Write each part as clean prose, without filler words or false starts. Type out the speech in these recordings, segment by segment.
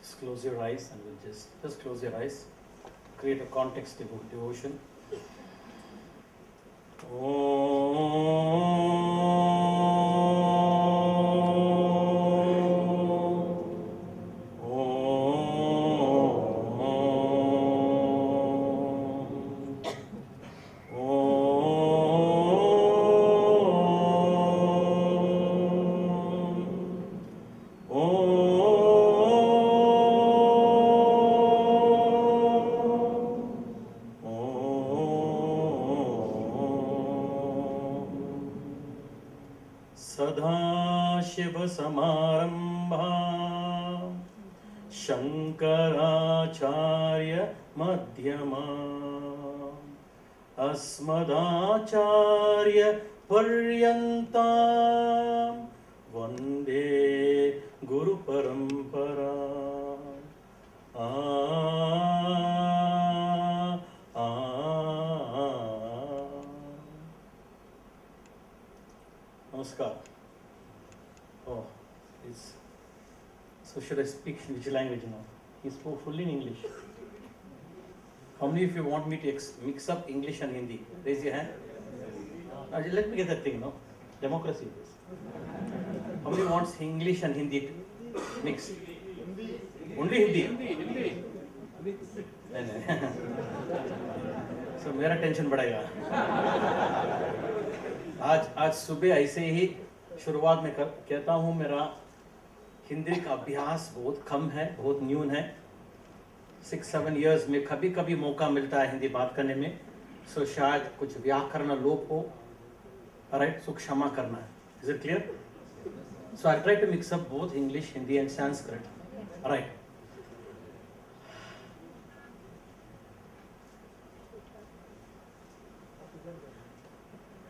Just close your eyes and we'll just close your eyes. Create a context devotion. सदाशिवसमारम्भा Shankaracharya मध्यमा अस्मदाचार्य पर्यन्ता वन्दे गुरुपरम्परा नमस्कार. Oh, so should I speak which language now? He spoke fully in English. How many of you want me to mix up English and Hindi? Raise your hand. Let me get that thing, no? Democracy. How many wants English and Hindi mixed? Only Hindi? नहीं. So मेरा tension बढ़ेगा. आज सुबह ऐसे ही शुरुआत में कहता हूँ, मेरा हिंदी का अभ्यास बहुत कम है, बहुत न्यून है. 6-7 इयर्स में कभी कभी मौका मिलता है हिंदी बात करने में. सो शायद कुछ व्याकरण लोप हो, राइट? सो क्षमा करना है. Is it clear? So I try to mix up both English, Hindi and Sanskrit, right?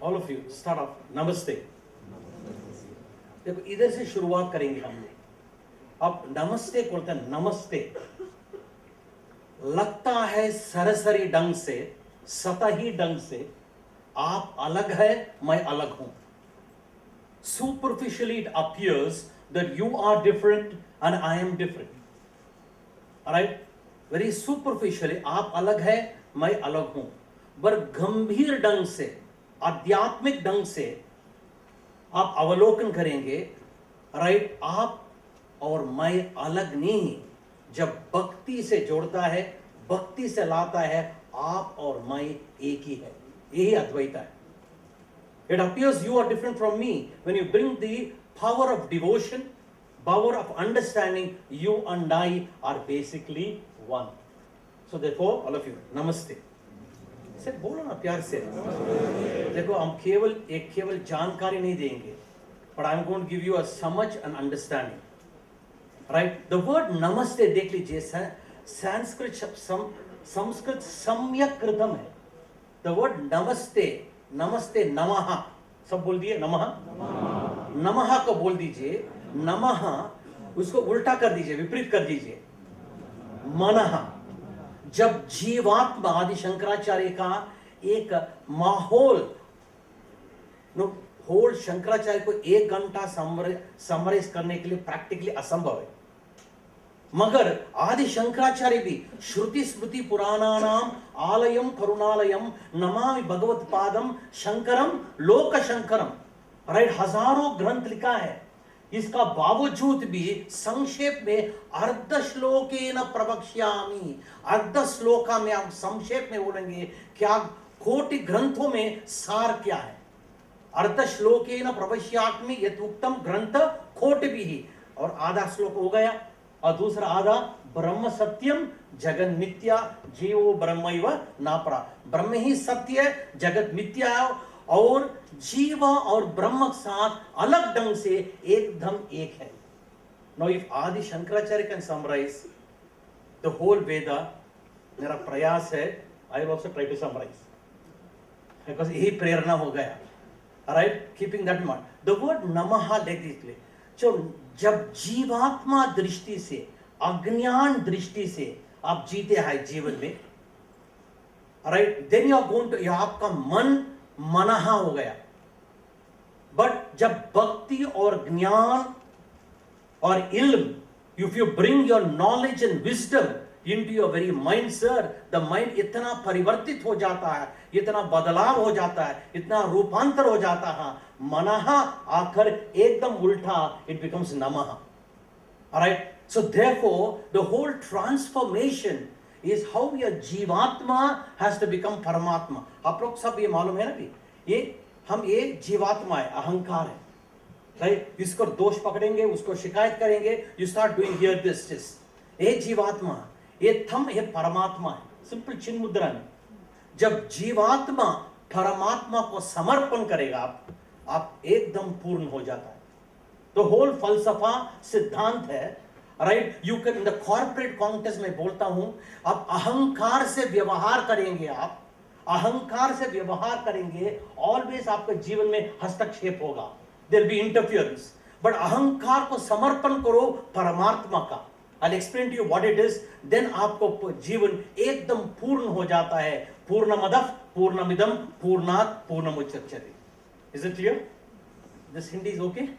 All of you start off. नमस्ते. देखो इधर से शुरुआत करेंगे हम लोग. अब नमस्ते बोलते हैं. नमस्ते लगता है सरसरी ढंग से, सतही ढंग से आप अलग है, मैं अलग हूं. Superficially it appears that you are different and I am different. Alright? Very superficially आप अलग है, मैं अलग हूं. पर गंभीर ढंग से, आध्यात्मिक ढंग से आप अवलोकन करेंगे, राइट? आप और मैं अलग नहीं. जब भक्ति से जोड़ता है, भक्ति से लाता है, आप और मैं एक ही है. यही अद्वैत है. It appears you are different from me when you bring the power of devotion, power of understanding. You and I are basically one. So therefore, all of you, namaste. Sir बोलो ना प्यार से. देखो हम केवल जानकारी नहीं देंगे, but I'm going to give you a समझ and understanding. Right? The word namaste देख लीजिए. संस्कृत सम्यक कृतम है. The word namaste, नमस्ते, नमः, सब बोल दिए. नमः, नमः को बोल दीजिए. नमः उसको उल्टा कर दीजिए, विपरीत कर दीजिए. मनः. जब जीवात्मा आदि शंकराचार्य का एक माहौल, होल शंकराचार्य को 1 घंटा समराइज करने के लिए प्रैक्टिकली असंभव है. मगर आदि शंकराचार्य भी श्रुति स्मृति पुराणानाम आलयम करुणालयम नमामि भगवत पादम शंकरम लोक शंकरम, राइट? हजारों ग्रंथ लिखा है. इसका बावजूद भी संक्षेप में अर्ध श्लोकेन प्रवक्ष्यामि. अर्ध श्लोका में आप संक्षेप में बोलेंगे क्या कोटि ग्रंथों में सार क्या है. अर्ध श्लोकेन प्रवक्ष्यामि यत् उक्तम ग्रंथ कोटि भी. और आधा श्लोक हो गया. और दूसरा आधा ब्रह्म सत्यम जगत मिथ्या जीवो ब्रह्मैव नापरा. ब्रह्म ही सत्य है, जगत मिथ्या है, और जीव और ब्रह्म साथ अलग ढंग से एकदम एक है. Now if Adi Shankaracharya can summarize the whole Veda, मेरा प्रयास है I will also try to summarize because यही प्रेरणा हो गया. Alright, keeping that in mind. The word नमः देखिए. जब जीवात्मा दृष्टि से, अज्ञान दृष्टि से आप जीते हैं जीवन में, right? Then you are going to, आपका मन मनहा हो गया. बट जब भक्ति और ज्ञान और इल्म If you bring your knowledge and wisdom into your very mind, sir, the mind इतना परिवर्तित हो जाता है, इतना बदलाव हो जाता है, इतना रूपांतर हो जाता है, मनः आकर एकदम उल्टा, it becomes नमः. Alright, so therefore the whole transformation is how your जीवात्मा has to become परमात्मा. आप लोग सब ये मालूम है ना भी, ये जीवात्मा है, अहंकार है, राइट? इसको दोष पकड़ेंगे, उसको शिकायत करेंगे, you start doing here this. ये जीवात्मा, ये थम, ये परमात्मा है. सिंपल चिन्ह मुद्रा में जब जीवात्मा परमात्मा को समर्पण करेगा, आप एकदम पूर्ण हो जाता है. तो होल फलसफा सिद्धांत है, right? You can in the corporate context में बोलता हूं, आप अहंकार से व्यवहार करेंगे, आप अहंकार से व्यवहार करेंगे, ऑलवेज आपके जीवन में हस्तक्षेप होगा, there will be interference. But अहंकार को समर्पण करो परमात्मा का, I'll explain to you what it is, then आपको जीवन एकदम पूर्ण हो जाता है. पूर्णमदः पूर्णमिदं पूर्णात् पूर्णमुदच्यते. Is it clear? This Hindi is okay?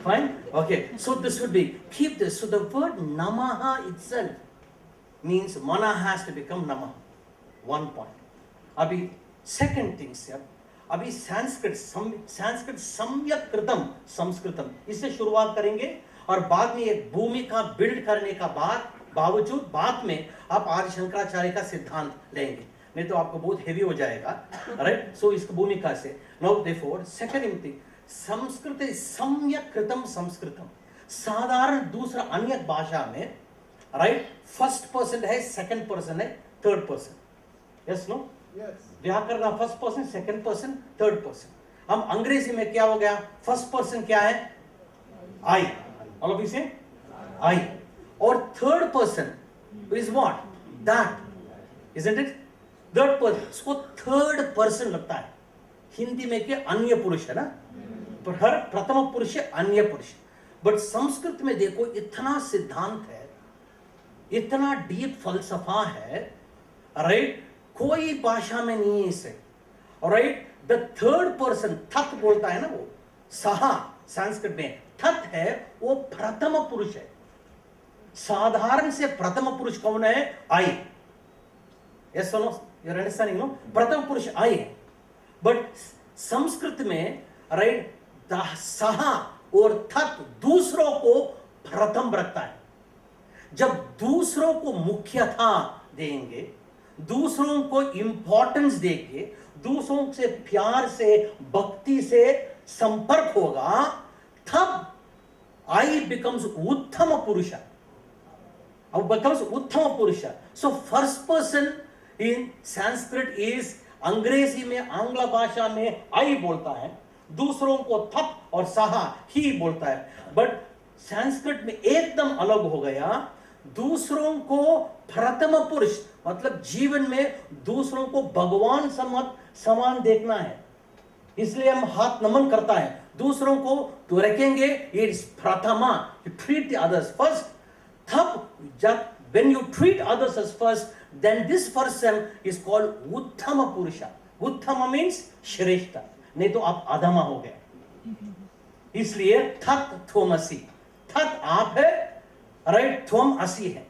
Fine? Okay. So this would be, keep this. So the word namaha itself means mana has to become namaha. One point. अभी second thing sir, अभी संस्कृत सम्यक कृतम संस्कृतम, इससे शुरुआत करेंगे और बाद में एक भूमिका बिल्ड करने का बावजूद बाद में आप आदि शंकराचार्य का सिद्धांत लेंगे, नहीं तो आपको बहुत हेवी हो जाएगा, राइट? सो इस भूमिका से now therefore second thing, Sanskrit सम्यक कृतम संस्कृतम, साधारण दूसरा अन्य भाषा में, राइट? फर्स्ट पर्सन है, सेकंड पर्सन है, थर्ड पर्सन. Yes no? व्याकरण first person, second person, third person. हम अंग्रेजी में क्या हो गया? फर्स्ट पर्सन क्या है? आई. All of you say I. Or third person is what? That. Isn't it? Third person. इसको third person लगता है. हिंदी में क्या अन्य पुरुष है ना? पर हर प्रथम पुरुष है अन्य पुरुष. बट संस्कृत में देखो इतना सिद्धांत है, इतना डीप फलसफा है, राइट? कोई भाषा में नहीं है इसे, राइट? द थर्ड पर्सन थत बोलता है ना, वो सहा संस्कृत में थत है, वो प्रथम पुरुष है. साधारण से प्रथम पुरुष कौन है? I. Yes no? You are understanding no? प्रथम पुरुष आई है. बट संस्कृत में, राइट, सहा और थत दूसरों को प्रथम रखता है. जब दूसरों को मुख्यता देंगे, दूसरों को इंपॉर्टेंस देंगे, दूसरों से प्यार से भक्ति से संपर्क होगा, तब I becomes उत्तम पुरुष. becomes उत्तम पुरुष. So first person in Sanskrit is, अंग्रेजी में, आंग्ल भाषा में I बोलता है, दूसरों को थप और सहा ही बोलता है. बट संस्कृत में एकदम अलग हो गया, दूसरों को प्रथम पुरुष, मतलब जीवन में दूसरों को भगवान समान देखना है, इसलिए हम हाथ नमन करता है. दूसरों को तो रखेंगे, it's Prathama, you treat the others first. तब जब when you treat others as first, then this person is called उत्तम पुरुष. उत्तम means श्रेष्ठ, नहीं तो आप अधमा हो गए. इसलिए थत थोमसी, थत आप है, राइट? थोम असी है.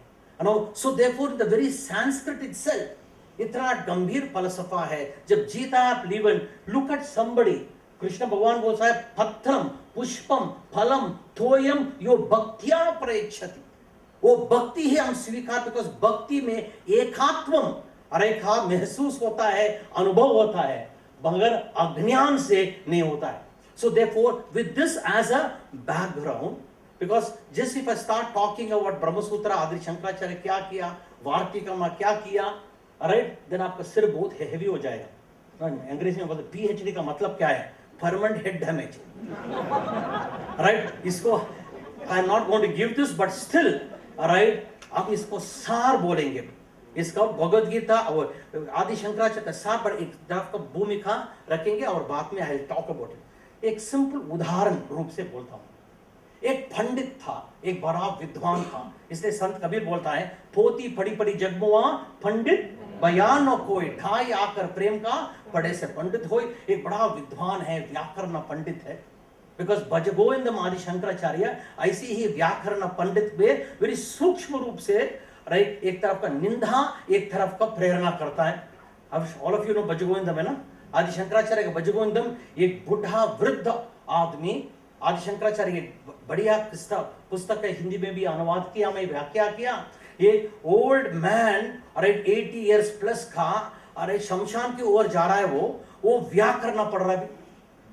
So therefore the very Sanskrit itself इतना गंभीर फलसफा है. जब जीता आप लीवन, look at somebody, कृष्ण भगवान बोलता है पत्रम पुष्पम फलम तोयम यो भक्त्या प्रयच्छति. वो भक्ति ही हम स्वीकार, बिकॉज भक्ति में एकात्वम रेखा महसूस होता है, अनुभव होता है, मगर अज्ञान से नहीं होता है. So therefore with this as a background, because just if I start talking about Brahmasutra, Adi Shankaracharya क्या किया, वार्तिकमा क्या किया, राइट, देन आपका सिर बहुत हेवी हो जाएगा. अंग्रेजी में बोलते पीएचडी का मतलब क्या है? Permanent head damage, right? इसको I am not going to give this, but still, right, आप इसको सार बोलेंगे. इसका भगवद गीता और आदि शंकराचार्य सार पर एक तरफ का भूमिका रखेंगे और बाद में I will talk about it. एक सिंपल उदाहरण रूप से बोलता हूं. एक पंडित था, एक बड़ा विद्वान था, इसलिए संत कबीर बोलता है, पोती पड़ी पड़ी जगमुआ पंडित बयान न कोई, ढाई आकर प्रेम का पढ़े से पंडित होय. एक बड़ा विद्वान है, व्याकरण पंडित है, बिकॉज भजगोविंदम आदि शंकराचार्य ऐसे ही व्याकरण पंडित में वेरी सूक्ष्म रूप से, राइट, एक तरफ का निंदा एक तरफ का प्रेरणा करता है. अब all of you know Bhaja Govindam है ना, आदि शंकराचार्य का भजगोविंदम. एक बुढ़ा वृद्ध आदमी, आदि शंकराचार्य की बढ़िया पुस्तक है, हिंदी में भी अनुवाद किया, मैं व्याख्या किया. एक old man, right, 80 years plus का, अरे शमशान की ओर जा रहा है, वो व्याकरण पढ़ रहा है.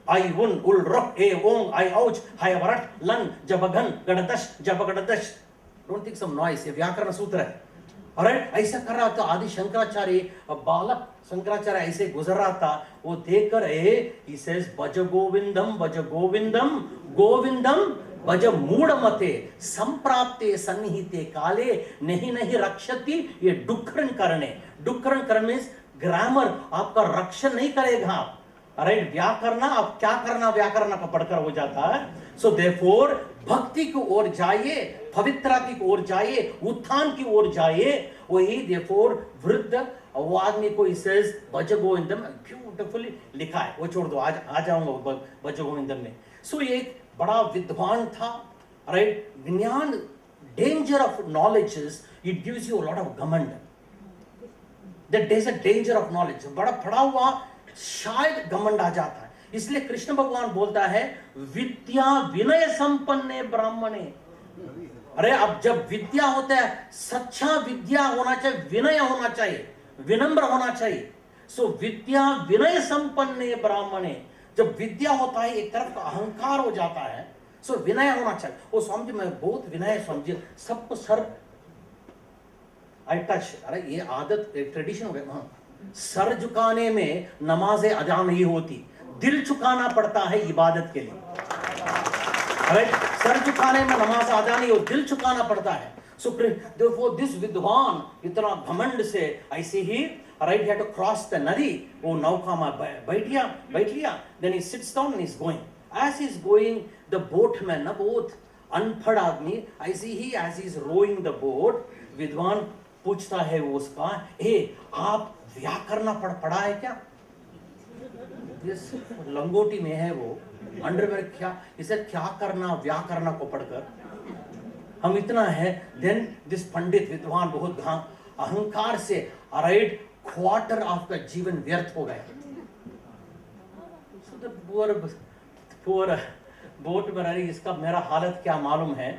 आई उन उल रख ए ओंग आई औच हाय वरट लन जबगन गणदश जबगणदश. डोंट थिंक सम नॉइस, ये व्याकरण सूत्र है. राइट, ऐसा कर रहा था आदि शंकराचार्य. बालक शंकराचार्य ऐसे गुजर रहा था, वो देखकर he says भज गोविंदम गोविंदम भज मूढ़मते संप्राप्ते सन्निहिते काले नहीं नहीं रक्षति. ये डुक्करण करने ग्रामर आपका रक्षण नहीं करेगा. राइट, व्याकरण आप क्या करना, व्याकरण का पढ़कर हो जाता है. सो देयरफॉर भक्ति की ओर जाइए, पवित्रता की ओर जाइए, उत्थान की ओर जाइए. वही देयरफॉर वृद्ध वो आदमी को इसे भज गोविंदम ब्यूटीफुली लिखा है. वो छोड़ दो, आज आ जाऊंगा भज गोविंदम में. सो एक बड़ा विद्वान था. राइट, ज्ञान, danger of knowledge is it gives you a lot of घमंड. That is a danger of knowledge. बड़ा पढ़ा हुआ शायद घमंड आ जाता है. इसलिए कृष्ण भगवान बोलता है विद्या विनय संपन्ने ब्राह्मणे. अरे अब जब विद्या होता है, सच्चा विद्या होना चाहिए, विनय होना चाहिए, विनम्र होना चाहिए. सो विद्या विनय संपन्ने ब्राह्मणे. जब विद्या होता है एक तरफ का अहंकार हो जाता है. सो विनय होना चाहिए. वो समझ में बहुत विनय समझिए, सबको सर आई टच. अरे ये आदत एक ट्रेडिशन हो गया. सर झुकाने में नमाज अदा नहीं होती, दिल झुकाना पड़ता है इबादत के लिए. राइट, सर झुकाने में नमाज अदा नहीं हो, दिल झुकाना पड़ता है. सो देयरफॉर दिस विद्वान इतना घमंड से ऐसे ही, right, had to cross the नदी. वो नौका में बैठ लिया. Then he sits down and is going. As he is going the boatman, ना बहुत अनपढ़ आदमी, ऐसे ही as he is rowing the boat, विद्वान पूछता है वो उसका, आप व्याकरण पढ़ा है क्या? लंगोटी में है वो, अंडरवेयर, क्या इसे क्या करना व्याकरण को पढ़कर, हम इतना है. देन दिस पंडित विद्वान बहुत अहंकार से, राइट, क्वार्टर आपका जीवन व्यर्थ हो गया. पूरा बोट में रही, इसका मेरा हालत क्या मालूम है.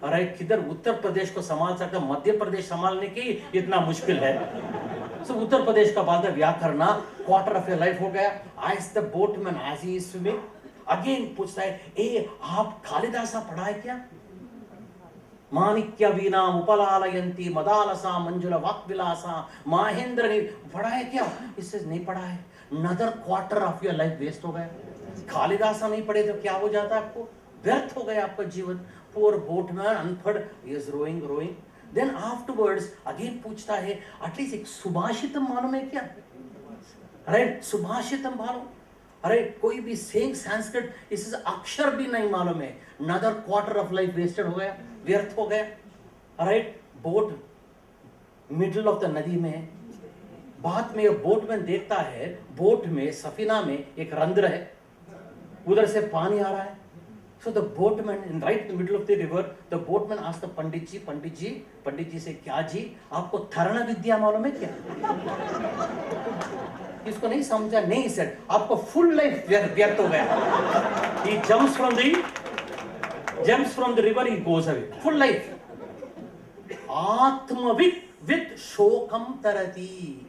अरे किधर उत्तर प्रदेश को संभाल सकता, मध्य प्रदेश संभालने की इतना मुश्किल है. सो उत्तर प्रदेश का बाद व्याकरण क्वार्टर ऑफ योर लाइफ हो गया. आज the boatman as he is swimming again पूछता है, आप कालिदासा पढ़ा है क्या? माणिक्य वीणा उपलालयंती मदालसा मंजुला वाक्विलासा महेंद्र ने पढ़ा है क्या? इससे नहीं पढ़ा है. Another quarter of your life waste हो गया. कालिदासा नहीं पढ़े तो क्या हो जाता है आपको? व्यर्थ हो गया आपका जीवन. Poor boatman, अनपढ़, he is rowing. Then afterwards again पूछता है, एटलीस्ट एक सुभाषितम मालूम है क्या? राइट, सुभाषितम मालूम. अरे कोई भी सेइंग संस्कृत, इस अक्षर भी नहीं मालूम है. another quarter of life wasted हो गया, व्यर्थ हो गया. Right, boat middle of the नदी में. बाद में बोटमैन देखता है, बोट में सफीना में एक रंध्र है, उधर से पानी आ रहा है. So the boatman, in right in the middle of the river, the boatman asked the पंडित जी से, क्या जी आपको तरण विद्या मालूम है क्या? इसको नहीं समझा, नहीं सर, आपको फुल लाइफ व्यर्थ हो गया. He jumps from the river, he goes away. Full life. आत्मविद शोकम तरती.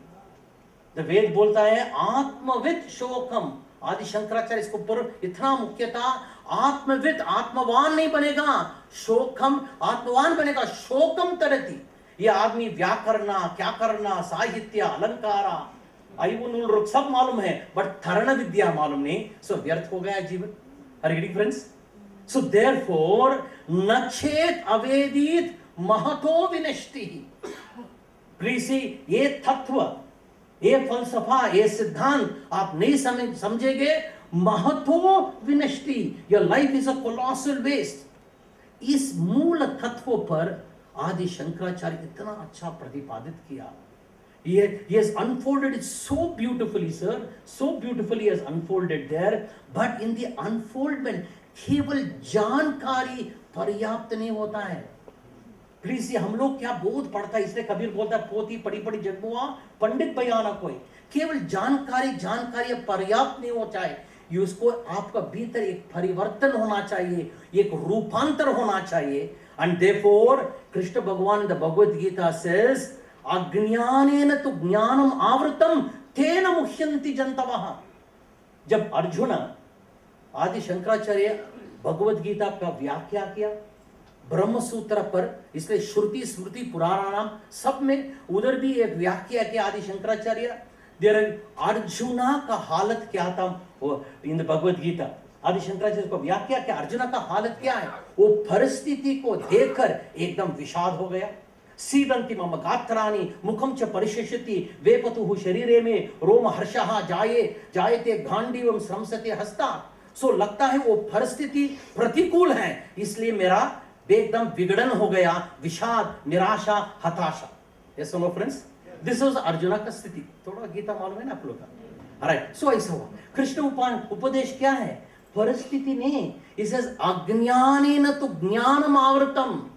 The वेद बोलता है आत्मविद शोकम. आदि शंकराचार्य इसको पर इतना मुख्य था. आत्मविद आत्मवान नहीं बनेगा, शोकम आत्मवान बनेगा. शोकम तरती. ये आदमी व्याकरण, क्या करना, साहित्य, अलंकारा, आयुन सब मालूम है, बट तरण विद्या मालूम नहीं. सो व्यर्थ हो गया जीवन. हरी फ्रेंड्स. सो देयरफॉर नचेत अवेदित महतो विनष्टि. प्लीज सी, ये तत्व, ये फलसफा, ये सिद्धांत आप नहीं समझेंगे, महतो विनष्टि, your life is a colossal waste. इस मूल तत्व पर आदि शंकराचार्य इतना अच्छा प्रतिपादित किया. He has unfolded it so beautifully, sir. So beautifully he has unfolded there. But in the unfoldment, केवल जानकारी पर्याप्त नहीं होता है। प्लीज, ये हम लोग क्या बोध पढ़ता है, इसलिए कबीर बोलता है पोती पड़ी पड़ी जगमुआ पंडित बयाना कोई। केवल जानकारी जानकारी पर्याप्त नहीं होता है, ये उसको आपका भीतर एक परिवर्तन होना चाहिए, एक रूपांतर होना चाहिए। एंड देयरफॉर कृष्ण भगवान द भगवद गीता सेज अज्ञानेन तु ज्ञानम आवृतम तेन मुह्यन्ति जंतवः। जब अर्जुन आदि शंकराचार्य भगवद गीता का व्याख्या किया ब्रह्म सूत्र पर, इसलिए श्रुति स्मृति पुराणाम सब में उधर भी एक व्याख्या किया आदि शंकराचार्य। देर अर्जुना का हालत क्या था इन भगवद गीता, आदि शंकराचार्य को व्याख्या क्या, अर्जुना का हालत क्या है, वो परिस्थिति को देखकर एकदम विषाद हो गया। सीदंति मम गात्राणि मुखम च परिशेषति वेपतुः शरीरे में रोम हर्षः जायते गांडीवम श्रंसते हस्ता। सो लगता है वो परिस्थिति प्रतिकूल है, इसलिए मेरा एकदम विघटन हो गया, विषाद, निराशा, हताशा। Yes no friends, this was Arjuna का स्थिति। थोड़ा गीता मालूम है ना आप लोग का, राइट? सो ऐसा हुआ। कृष्ण उपदेश क्या है? परिस्थिति नहीं, इसे अज्ञानेन तु ज्ञानम आवृतम।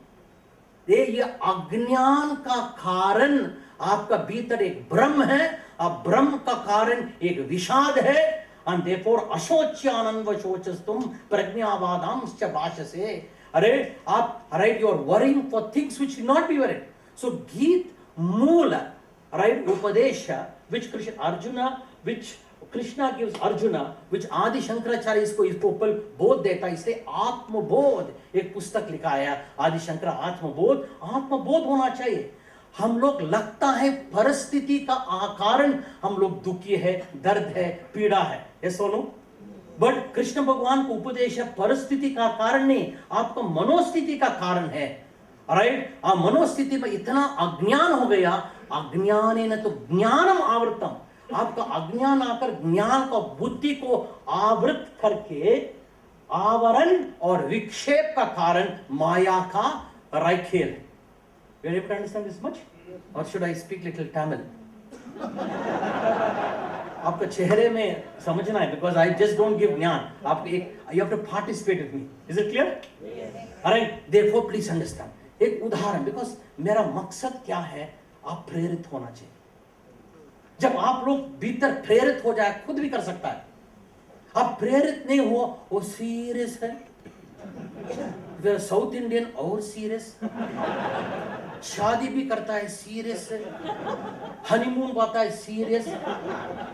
ये अज्ञान का कारण आपका भीतर एक ब्रह्म है, अब ब्रह्म का कारण एक विषाद है। and therefore अशोच्यानन्व शोचस्तुम प्रज्ञावादांश्च भाषसे। अरे आप, right, you are worrying for things which not be worried. So गीत मूल, राइट, उपदेश which Krishna gives Arjuna, which आदि शंकराचार्य इसको ऊपर बोध देता है। इसलिए आत्मबोध एक पुस्तक लिखा है आदि शंकर, आत्मबोध होना चाहिए। हम लोग लगता है परिस्थिति का कारण हम लोग दुखी है, दर्द है, पीड़ा है, ये सुनो। बट कृष्ण भगवान को उपदेश है परिस्थिति का कारण नहीं, आपका मनोस्थिति का कारण है, राइट? मनोस्थिति में इतना अज्ञान हो गया, अज्ञानेन तो ज्ञानम आवृतम, आपका अज्ञान आकर ज्ञान का बुद्धि को आवृत करके आवरण और विक्षेप का कारण माया का राइट खेल है। You are able to understand this much? Or should I speak little Tamil? आपका चेहरे में समझना है, because I just don't give ज्ञान, आप एक, you have to participate with me. Is it clear? Yes. Alright, therefore please understand. एक उदाहरण, because मेरा मकसद क्या है, आप प्रेरित होना चाहिए। जब आप लोग भीतर प्रेरित हो जाए, खुद भी कर सकता है। आप प्रेरित नहीं हो, वो सीरियस है। साउथ इंडियन और सीरियस, शादी भी करता है सीरियस है, हनीमून पाता है सीरियस,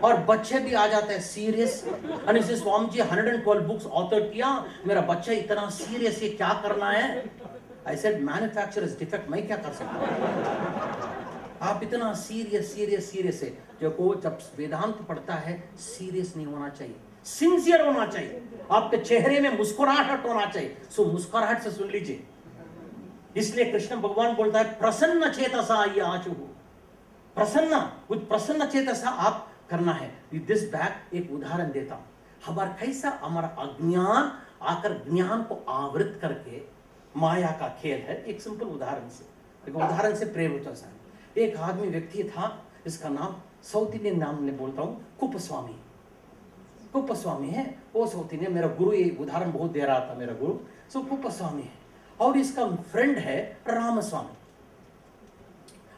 और बच्चे भी आ जाते हैं serious. Anil Swami ji 112 books author किया, मेरा बच्चा इतना सीरियस है, क्या करना है? आई सेड मैन्युफैक्चरर्स डिफेक्ट, मैं क्या कर सकता हूं? आप इतना सीरियस है। जो को जब वेदांत पढ़ता है, सीरियस नहीं होना चाहिए, सिंसियर होना चाहिए। आपके चेहरे में मुस्कुराहट होना चाहिए। सो मुस्कुराहट से सुन लीजिए। इसलिए कृष्ण भगवान बोलता है प्रसन्न चेतसा ये आचु, प्रसन्न चेतसा आप करना है। विद दिस बैक एक उदाहरण देता हूं, हमारा अज्ञान आकर ज्ञान को आवृत करके माया का खेल है। एक सिंपल उदाहरण से प्रेरित होता है। एक आदमी व्यक्ति था, इसका नाम साउथ इंडियन नाम ने बोलता हूं, कुप्पस्वामी है। वो साउथ इंडियन, मेरा गुरु ये उदाहरण बहुत दे रहा था, मेरा गुरु। सो कुप्पस्वामी है, और इसका फ्रेंड है रामस्वामी।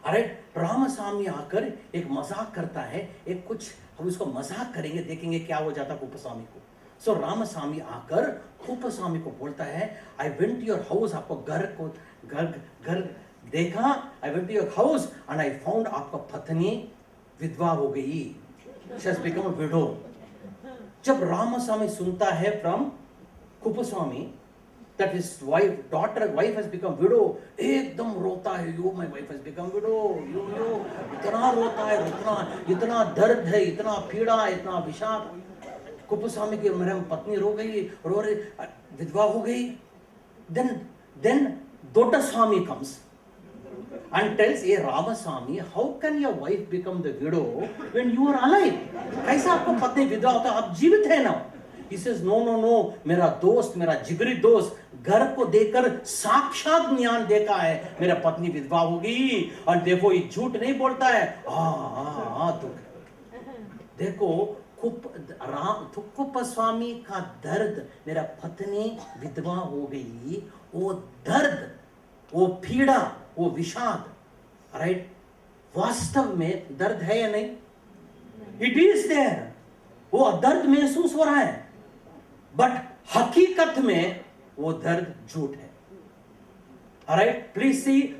अरे रामस्वामी आकर एक मजाक करता है, एक कुछ हम उसको मजाक करेंगे, देखेंगे क्या हो जाता कुप्पस्वामी को। सो रामस्वामी आकर कुप्पस्वामी को बोलता है, I went to your house, आपको घर देखा, I went to your house and I found आपका पत्नी विधवा हो गई, she has become a widow. जब रामस्वामी सुनता है from Kuppuswamy that his wife has become widow, एकदम रोता है, यो my wife has become widow, यो इतना रोता है, इतना दर्द है, इतना पीड़ा, इतना विषाद। कुप्पस्वामी की मेरी पत्नी रो रही, विधवा हो गई। then Doddaswamy comes and tells, "Hey Ramaswamy, how can your wife become the widow when you are alive? कैसे आपको पत्नी विधवा होता है, आप जीवित है ना?" He says, no, मेरा दोस्त, मेरा जिगरी दोस्त घर को देकर साक्षात ज्ञान देखा है, मेरा पत्नी विधवा हो गई। और देखो ये झूठ नहीं बोलता है, दुख। देखो थुक्कुप्पा स्वामी का दर्द, मेरा पत्नी विधवा हो गई, वो दर्द, वो पीड़ा, वो विषाद, राइट, वास्तव में दर्द है या नहीं? इट इज देयर, वो दर्द महसूस हो रहा है, बट हकीकत में वो दर्द झूठ है। Alright, please see,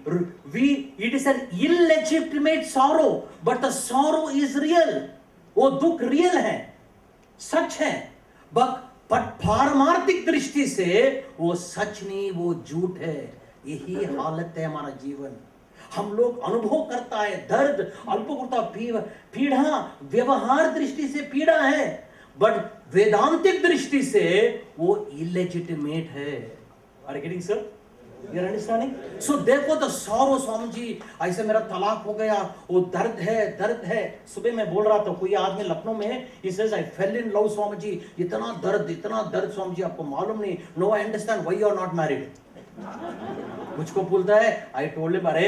it is an illegitimate sorrow, but the sorrow is real. वो दुख रियल है, सच है, बट पारमार्थिक दृष्टि से वो सच नहीं, वो झूठ है। यही हालत है हमारा जीवन। हम लोग अनुभव करता है दर्द, अनुभव करता पीड़ा, व्यवहार दृष्टि से पीड़ा है, बट वेदांतिक दृष्टि से वो इलेजिटिमेट है। Are you getting sir? You are understanding? So देखो तो sorrow, स्वामी जी ऐसे मेरा तलाक हो गया, वो दर्द है। सुबह मैं बोल रहा था, कोई आदमी लखनऊ में, he says I fell in love Swami ji, इतना दर्द स्वामी जी, आपको मालूम नहीं, no I understand why you are not married। मुझको बोलता है, I told him, अरे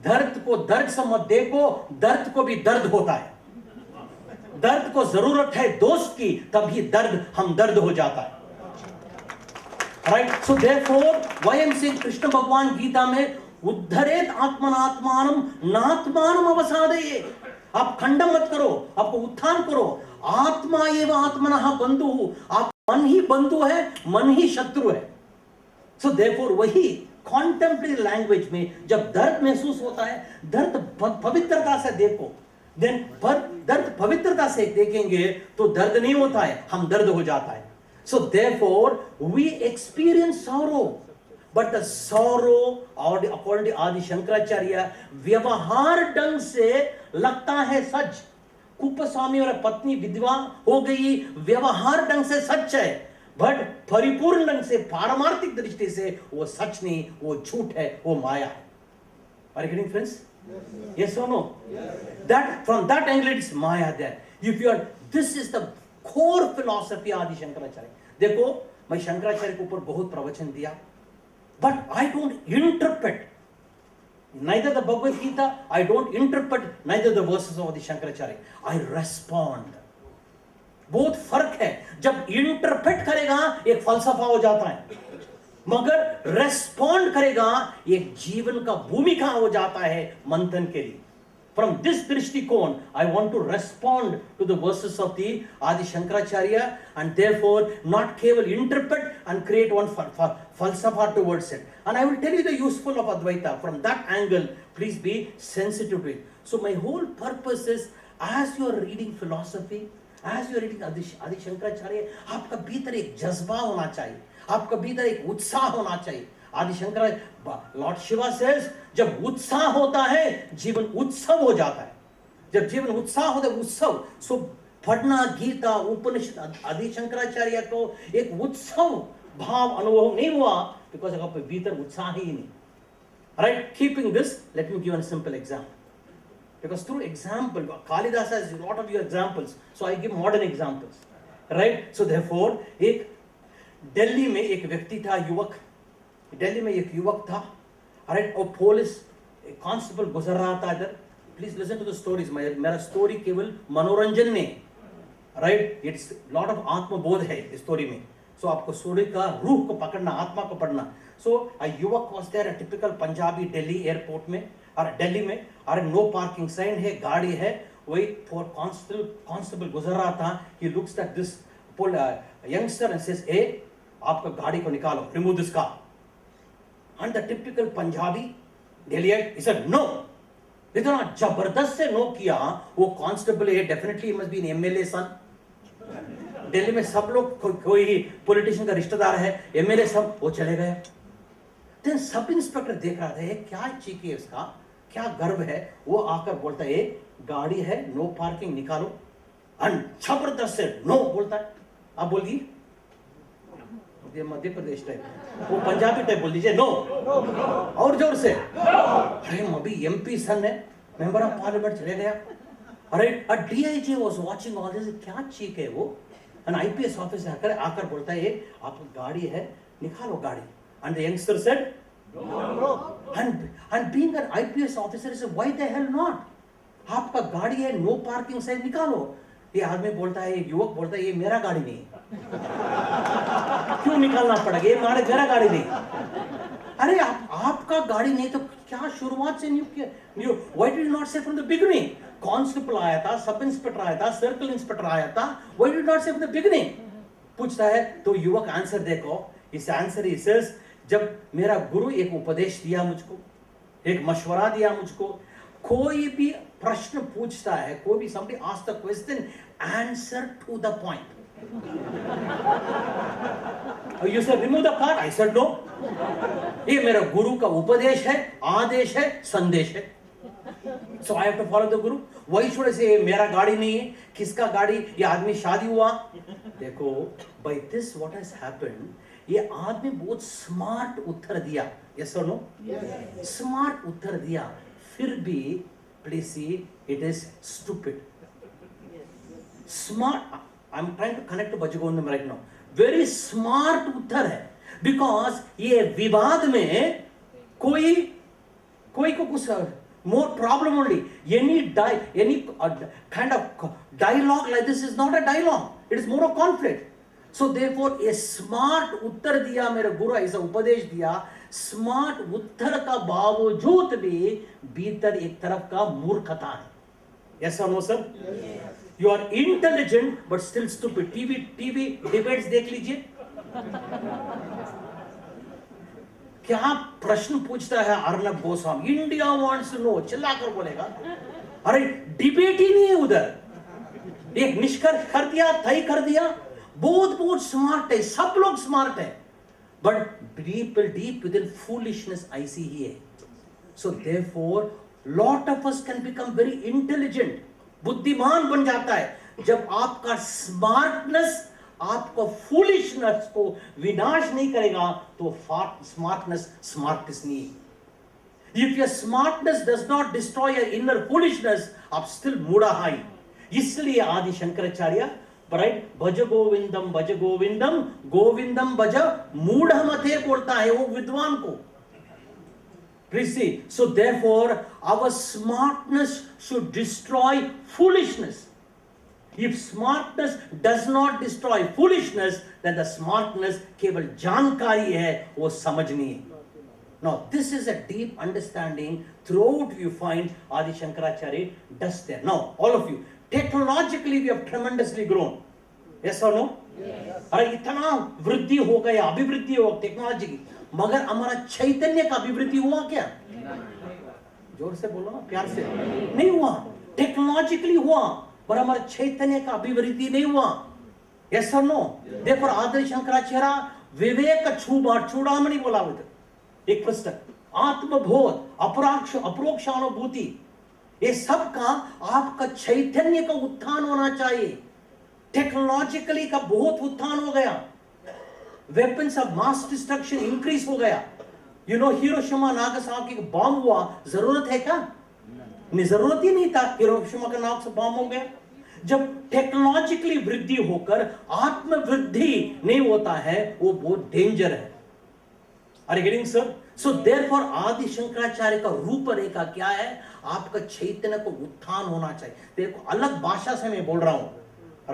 दर्द को दर्द से मत देखो, दर्द को भी दर्द होता है, दर्द को जरूरत है दोस्त की, तभी दर्द हम दर्द हो जाता है। Right? So therefore, why I'm saying Krishna भगवान गीता में उद्धरेत आत्मनात्मानम नात्मानम अवसादये, आप खंडन मत करो, आपको उत्थान करो। आत्मा एव आत्मनः बंधुः, आप मन ही बंधु है, मन ही शत्रु है। So therefore वही contemporary language में जब दर्द महसूस होता है, दर्द पवित्रता से देखो, then दर्द पवित्रता से देखेंगे तो दर्द नहीं होता है, हम दर्द हो जाता है। So therefore we experience sorrow, but the sorrow, और according to आदि शंकराचार्य, व्यवहार ढंग से लगता है सच। कुप्पा स्वामी और पत्नी विधवा हो गई, व्यवहार ढंग से सच है, बट परिपूर्ण ढंग से पारमार्थिक दृष्टि से वो सच नहीं, वो झूठ है, वो माया है। Are you getting friends? Yes or no? That from that angle it's maya there. If you are, this is the core philosophy आदि शंकराचार्य। देखो मैं शंकराचार्य के ऊपर बहुत प्रवचन दिया, but I don't interpret neither the Bhagavad Gita, I don't interpret neither the verses of the Shankaracharya, I respond। बहुत फर्क है, जब इंटरप्रेट करेगा एक फलसफा हो जाता है, मगर रेस्पॉन्ड करेगा एक जीवन का भूमिका हो जाता है मंथन के लिए। From this दृष्टिकोण, I want to respond to the verses of the Adi Shankaracharya, and therefore not केवल interpret and create one falsafa towards it. And I will tell you the useful of Advaita. From that angle, please be sensitive to it. So my whole purpose is, as you are reading philosophy, as you are reading Adi Shankaracharya, आपका भीतर एक जज्बा होना चाहिए, आपका भीतर एक उत्साह होना चाहिए। आदि शंकर, लॉर्ड शिवा सेज, जब उत्साह होता है जीवन उत्सव हो जाता है। जब जीवन उत्साह होता है, उत्सव, सो पढ़ना गीता उपनिषद आदि शंकराचार्य को एक उत्सव भाव अनुभव नहीं हुआ, बिकॉज आपके भीतर उत्साह ही नहीं। Right, keeping this, let me give a simple example, because through example, Kalidas has a lot of your examples, so I give modern examples, right? So therefore, एक दिल्ली में एक व्यक्ति था, युवक, दिल्ली में एक युवक था, राइट, और पुलिस कांस्टेबल गुजर रहा था इधर। Please listen to the stories, मेरा स्टोरी केवल मनोरंजन नहीं, राइट, इट्स लॉट ऑफ आत्मबोध है इस स्टोरी में। सो आपको स्टोरी का रूह को पकड़ना, आत्मा को पढ़ना। सो अ युवक was there, a typical Punjabi, Delhi airport में और दिल्ली में, और नो पार्किंग साइन है, गाड़ी है, वही फॉर कांस्टेबल गुजर रहा था। He looks at this youngster and says, ए आपका गाड़ी को निकालो, remove this car. And the typical Punjabi Delhiite, he said no। इतना जबरदस्त से नो किया, वो कांस्टेबल है, definitely must be an MLA son. Delhi में सब लोग कोई पॉलिटिशियन का रिश्तेदार है, एमएलए सब, वो चले गए। तो सब इंस्पेक्टर देख रहा था, क्या चीख है इसका, क्या गर्व है। वो आकर बोलता है, गाड़ी है, नो पार्किंग, निकालो। और जबरदस्त से नो बोलता है। आप बोलिए, ये मध्य प्रदेश टाइप, वो पंजाबी टाइप बोल दीजिए, नो, और जोर से। अरे अभी एमपी सन है, मेंबर ऑफ पार्लियामेंट चले गया। अरे DIG was watching all this, क्या चीख है वो। एन आईपीएस ऑफिसर आकर बोलता है, आपकी गाड़ी है, निकालो गाड़ी। And the youngster said no. And being an IPS officer से, व्हाई द हेल नॉट, आपका गाड़ी है, नो पार्किंग साइन, निकालो। ये आदमी बोलता है, युवक बोलता है, ये मेरा गाड़ी नहीं क्यों निकालना पड़ेगा, ये मेरा गाड़ी नहीं। अरे आपका गाड़ी नहीं तो क्या शुरुआत से नहीं किया? व्हाई डिड यू नॉट से फ्रॉम द बिगिनिंग? कांस्टेबल आया था, सब इंस्पेक्टर आया था, सर्कल इंस्पेक्टर आया था, व्हाई डिड यू नॉट से फ्रॉम द बिगिनिंग? पूछता है तो युवक आंसर देखो, इस आंसर ही सेज, जब मेरा गुरु एक उपदेश दिया मुझको, एक मशवरा दिया मुझको, कोई भी प्रश्न पूछता है, कोई भी somebody asks the question, answer to the point. You said remove the part, I said no. ये मेरा गुरु का उपदेश है, आदेश है, संदेश है। So I have to follow the guru. Why should I say मेरा गाड़ी नहीं है? किसका गाड़ी? ये आदमी शादी हुआ। देखो, by this what has happened? ये आदमी बहुत स्मार्ट उत्तर दिया। Yes or no? Yes. Smart उत्तर दिया, फिर भी please see, it is stupid. Smart. I'm trying to connect to Bajagondam right now. Very smart उत्तर है, because ये विवाद में कोई को कुछ more problem only. Any kind of dialogue like this is not a dialogue. It is more a conflict. So therefore, a smart उत्तर दिया मेरे गुरु, ऐसा उपदेश दिया, स्मार्ट उत्तर का बावजूद भी भीतर एक तरफ का मूर्खता है। Yes or no, sir? Yes. You are intelligent but still stupid. TV debates देख लीजिए, क्या प्रश्न पूछता है Arnab Goswami, India wants to know, चिल्लाकर बोलेगा। अरे डिबेट ही नहीं है उधर, एक निष्कर्ष कर दिया, तय कर दिया। बहुत स्मार्ट है, सब लोग स्मार्ट है, बट deep within foolishness ऐसी ही है। So therefore lot of us can become very intelligent, बुद्धिमान बन जाता है जब आपका स्मार्टनेस आपको फूलिशनेस को विनाश नहीं करेगा, तो स्मार्टनेस नहीं है। If your smartness does not destroy your inner foolishness, आप still मूढ़ा हाई। इसलिए आदि शंकराचार्य राइट, भज गोविंदम गोविंदम भज मूढ़ मते बोलता है वो विद्वान को। Please see, so therefore our smartness should destroy foolishness. If smartness does not destroy foolishness, then the smartness केवल जानकारी है, वो समझनी है। Now this is a deep understanding throughout you find Adi Shankaracharya does there. Now all of you, technologically we have tremendously grown. Yes or no? Yes. अरे इतना वृद्धि हो गया, अभिवृद्धि हो टेक्नोलॉजी की, मगर हमारा चैतन्य का अभिवृद्धि हुआ क्या? जोर से बोलो ना, प्यार से। नहीं हुआ। टेक्नोलॉजिकली हुआ, पर हमारा चैतन्य का अभिवृद्धि नहीं हुआ। Yes or no? देखो आदि शंकराचार्य विवेक चूड़ामणि बोला हुआ एक पुस्तक, आत्मबोध, अपरोक्षानुभूति, ये सब का आपका चैतन्य का उत्थान होना चाहिए। टेक्नोलॉजिकली का बहुत उत्थान हो गया, weapons of mass destruction increase हो गया। यू नो हिरोशिमा नागासाकी का बॉम्ब हुआ, जरूरत है क्या? नहीं, जरूरत ही नहीं था, हिरोशिमा का नागासाकी बॉम्ब हो गया। जब टेक्नोलॉजिकली वृद्धि होकर आत्म वृद्धि नहीं होता है, वो बहुत डेंजर है। Are you getting, sir? So therefore आदि शंकराचार्य का रूपरेखा क्या है? आपका चैतन्य को उत्थान होना चाहिए। देखो अलग भाषा से मैं बोल रहा हूं,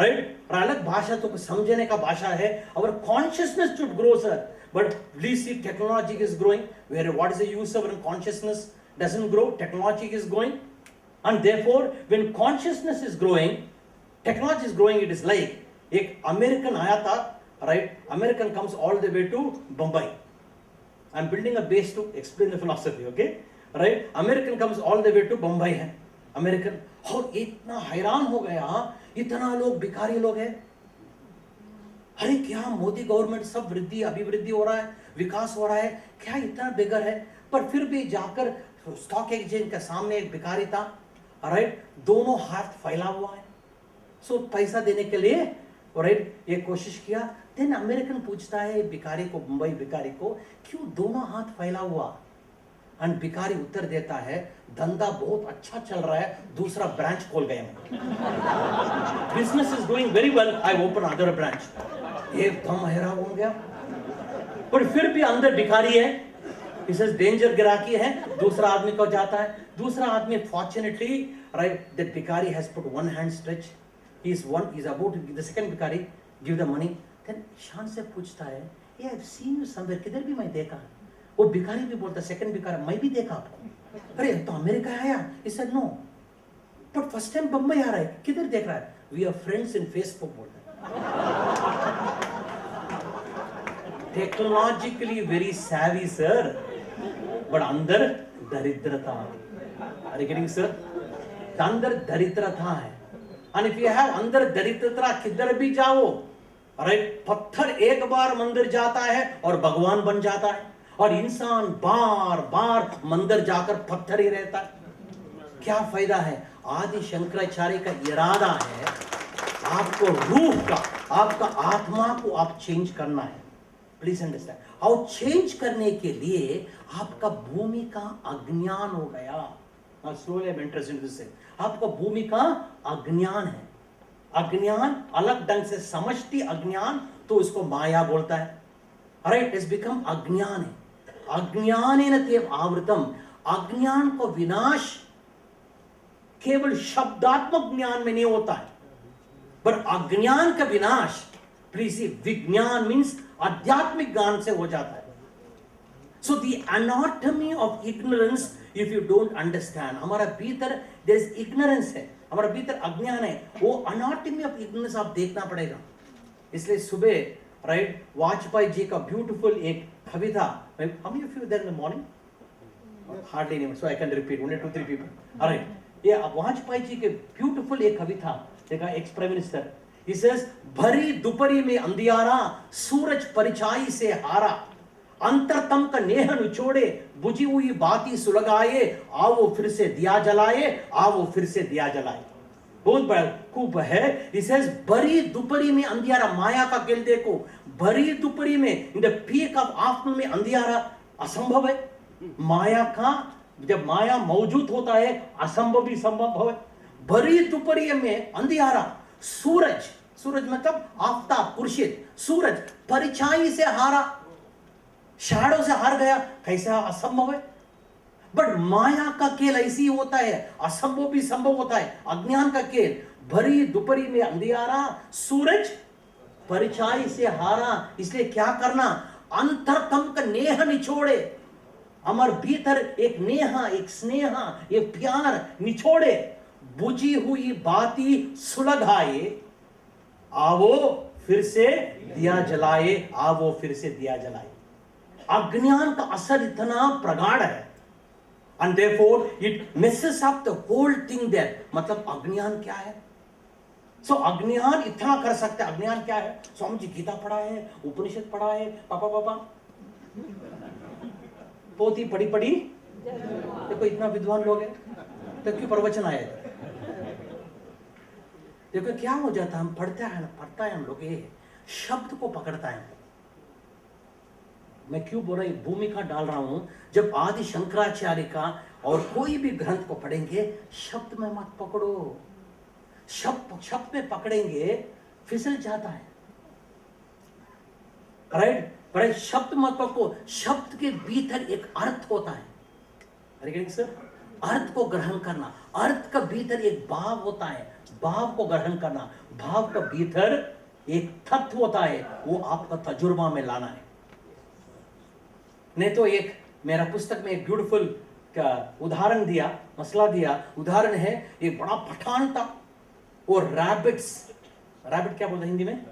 राइट? और अलग भाषा तो समझने का भाषा है। Our consciousness should grow, sir. But please see, technology is growing. Where what is the use of when consciousness doesn't grow? Technology is growing, and therefore when consciousness is growing, technology is growing. It is like एक American आया था, right? American comes all the way to Bombay. I'm building a base to explain the philosophy, okay? Right? American comes all the way to Bombay है, American, और इतना हैरान हो गया, इतना लोग भिखारी लोग हैं। अरे क्या मोदी गवर्नमेंट सब वृद्धि अभिवृद्धि हो रहा है, विकास हो रहा है, क्या इतना बिगर है? पर फिर भी जाकर स्टॉक एक्सचेंज के सामने एक भिखारी था, राइट? दोनों हाथ फैला हुआ है, सो पैसा देने के लिए, राइट? ये कोशिश किया। देन अमेरिकन पूछता है भिखारी को, मुंबई भिखारी को, क्यों दोनों हाथ फैला हुआ? एंड भिखारी उत्तर देता है, धंधा बहुत अच्छा चल रहा है, दूसरा ब्रांच खोल गया मैं। Business is doing very well, I open other branch. एकदम हैरान हो गया, पर फिर भी अंदर भिखारी है, इसे डेंजर गिराकी है। दूसरा आदमी को जाता है, दूसरा आदमी फॉर्चुनेटली, राइट, दैट भिखारी has put one hand stretch, He's about to give the second भिखारी give the money. Then शान से पूछता है, "Yeah, I've seen you somewhere. किधर भी मैं देखा." वो भिखारी भी बोलता, सेकंड भिखारी, मैं भी देखा आपको। अरे तो अमेरिका आया? He said no. But first time Bombay आ रहा है, किधर देख रहा है? We are friends in Facebook बोलता है। Technologically very savvy sir, but अंदर दरिद्रता। Are you getting sir? अंदर दरिद्रता है। And if you have अंदर दरिद्रता, किधर भी जाओ, राइट, पत्थर एक बार मंदिर जाता है और भगवान बन जाता है, और इंसान बार बार मंदिर जाकर पत्थर ही रहता है। क्या फायदा है? आदि शंकराचार्य का इरादा है आपको रूह का, आपका आत्मा को आप चेंज करना है। Please understand. और चेंज करने के लिए आपका भूमि का अज्ञान हो गया। Slowly I am interested in this. आपका भूमि का अज्ञान है। अज्ञान अलग ढंग से समझती अज्ञान, तो इसको माया बोलता है। राइट, इट्स बिकम अज्ञान है। अज्ञानेन तेव आवृतम। अज्ञान को विनाश केवल शब्दात्मक ज्ञान में नहीं होता है, पर अज्ञान का विनाश, प्लीज, विज्ञान मीन्स आध्यात्मिक ज्ञान से हो जाता है। So the anatomy of ignorance, if you don't understand, हमारा भीतर देयर इज इग्नोरेंस है, हमारा भीतर अज्ञान है, वो एनाटॉमी ऑफ इग्नोरेंस आप देखना पड़ेगा। इसलिए सुबह, राइट, वाजपेयी जी का ब्यूटीफुल एक कविता, how many of you there in the morning? Hardly any, so I can repeat, only 2-3 people. Alright, ये वाजपेयी जी के ब्यूटीफुल एक कविता देखा, ex prime minister, he says, भरी दोपहरी में अंधियारा, सूरज परिछाई से हारा, अंतरतम का नेह निचोड़े, बुझी हुई बाती सुलगाए, आओ फिर से दिया जलाए, आओ फिर से दिया जलाए। बहुत बड़ा खूब है। He says, भरी दोपहरी में अंधियारा, माया का खेल देखो, भरी दोपहरी में, in the peak of afternoon में अंधियारा असंभव है। माया का, जब माया मौजूद होता है, असंभव भी संभव है। भरी दोपहरी में अंधियारा, सूरज, सूरज मतलब आफ्ताब, खुर्शीद, सूरज परिछाई से हारा, शैडो से हार गया, कैसा असंभव है। बट माया का खेल ऐसी होता है, असंभव भी संभव होता है। अज्ञान का खेल, भरी दोपहरी में अंधियारा, सूरज परिछाई से हारा। इसलिए क्या करना? अंतरतम का नेह निचोड़े, हमारे भीतर एक नेहा, एक स्नेहा, एक प्यार निचोड़े, बुझी हुई बाती सुलगाए, आवो फिर से दिया जलाए, आवो फिर से दिया जलाए। अज्ञान का असर इतना प्रगाढ़ है, and therefore it messes up the whole thing there। मतलब अज्ञान क्या है? सो अज्ञान इतना कर सकते हैं। अज्ञान क्या है? स्वामी जी गीता पढ़ा है, उपनिषद पढ़ा है, पापा पोती पढ़ी पढ़ी, देखो इतना विद्वान लोग हैं, तो क्यों प्रवचन आए? देखो क्या हो जाता है, हम पढ़ता है हम लोग, ये शब्द को पकड़ता है। मैं क्यों बोल रहा हूं, भूमिका डाल रहा हूं। जब आदि शंकराचार्य का और कोई भी ग्रंथ को पढ़ेंगे, शब्द में मत पकड़ो। शब्द में पकड़ेंगे फिसल जाता है, राइट। पर शब्द मत पकड़ो, शब्द के भीतर एक अर्थ होता है। अरे सर, अर्थ को ग्रहण करना, अर्थ का भीतर एक भाव होता है, भाव को ग्रहण करना, भाव का भीतर एक तत्व होता है, वो आपका तजुर्बा में लाना है। नहीं तो एक मेरा पुस्तक में एक ब्यूटीफुल का उदाहरण दिया, मसला दिया। उदाहरण है, एक बड़ा पठान था, और रैबिट क्या बोलते हैं हिंदी में?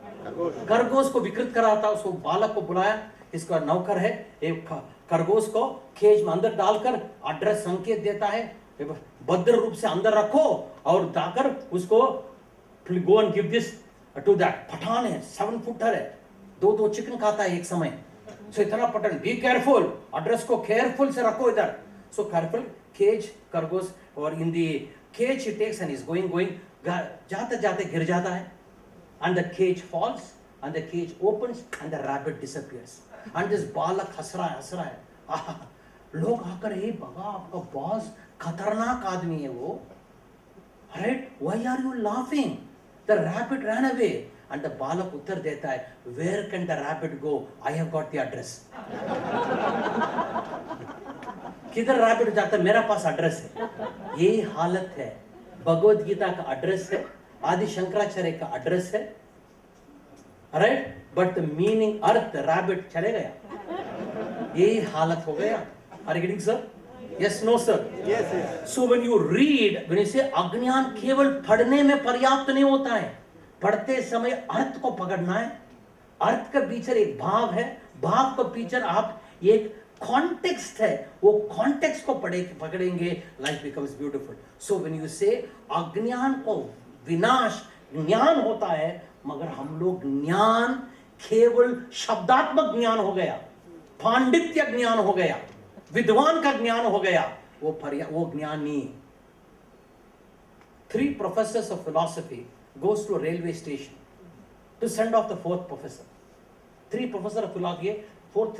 खरगोश को विकृत कर रहा था। उसको बालक को बुलाया, इसका नौकर है, एक खरगोश को केज में अंदर डालकर एड्रेस संकेत देता है, भद्र रूप से अंदर रखो और जाकर उसको go and give this to that. Pathan है, 7 फुटर है, 2 चिकन खाता है एक समय। सो इतना पठान, बी केयरफुल, एड्रेस को केयरफुल से रखो इधर। सो केयरफुल, केज खरगोश, और in the cage he takes and is going, जाते जाते गिर जाता है, and the cage falls and the cage opens and the rabbit disappears and this बालक हंस रहा है। लोग आकर, हे बाबा आपका बॉस खतरनाक आदमी है वो, right, why are you laughing? The rabbit ran away and the बालक उत्तर देता है, where can the rabbit go? I have got the address। किधर रैबिट जाता है? मेरा पास एड्रेस है। ये हालत है, भगवत गीता का एड्रेस है, आदि शंकराचार्य का एड्रेस है, राइट, बट द मीनिंग अर्थ रैबिट चले गया। यही हालत हो गया। Are you getting sir? Yes, no sir? Yes. So when you read, when you say अज्ञान केवल पढ़ने में पर्याप्त नहीं होता है, पढ़ते समय अर्थ को पकड़ना है। अर्थ के पीछे एक भाव है, भाव के पीछे आप एक कॉन्टेक्स्ट है, वो कॉन्टेक्स्ट को पकड़ेंगे, life becomes beautiful. So when you say अज्ञान को विनाश ज्ञान होता है, मगर हम लोग ज्ञान केवल शब्दात्मक ज्ञान हो गया, पांडित्य ज्ञान हो गया, विद्वान का ज्ञान हो गया, वो ज्ञान नहीं है। 3 professors of philosophy goes to a railway station to send off the 4th professor. 3 professor of philosophy, 4th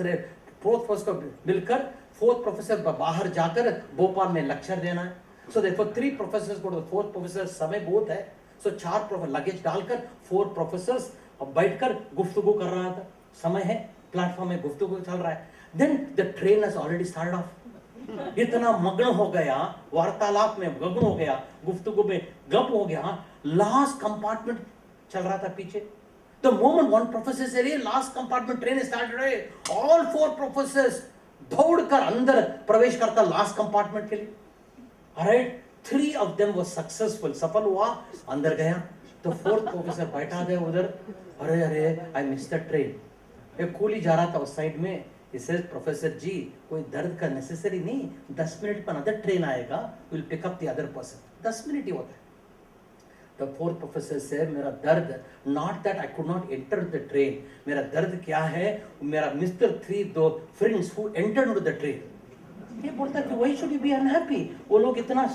professor को मिलकर 4th professor बाहर जाकर भोपाल में लेक्चर देना है। So therefore 3 professors go to the 4th professor, समय बहुत है, so 4 प्रोफेसर लगेज डालकर 4 प्रोफेसर्स अब बैठकर गुफ्तगू कर रहा था, समय है, प्लेटफॉर्म में गुफ्तगू चल रहा है। Then the train has already started off. इतना मग्न हो गया, वार्तालाप में मग्न हो गया, गुफ्तगू में गप हो गया, लास्ट कंपार्टमेंट चल रहा था पीछे। The moment one professor said, "Hey, last compartment train is started," all 4 professors दौड़कर अंदर प्रवेश करता लास्ट कंपार्टमेंट के लिए। Alright, 3 of them were successful, सफल हुआ, अंदर गया। तो 4th प्रोफेसर बैठा गया उधर, अरे I missed the train। एक कूली जा रहा था उस साइड में, He says, "Professor जी, कोई दर्द का नेसेसरी नहीं, 10 मिनट पर अदर ट्रेन आएगा, will pick up the other person. 10 minute ही होता है। The 4th professor said, मेरा दर्द, not that I could not enter the train, मेरा दर्द क्या है, मेरा मिस्टर 3 दो friends who entered into the train। ये बोलता है कि why should you be unhappy? वो लोग इतना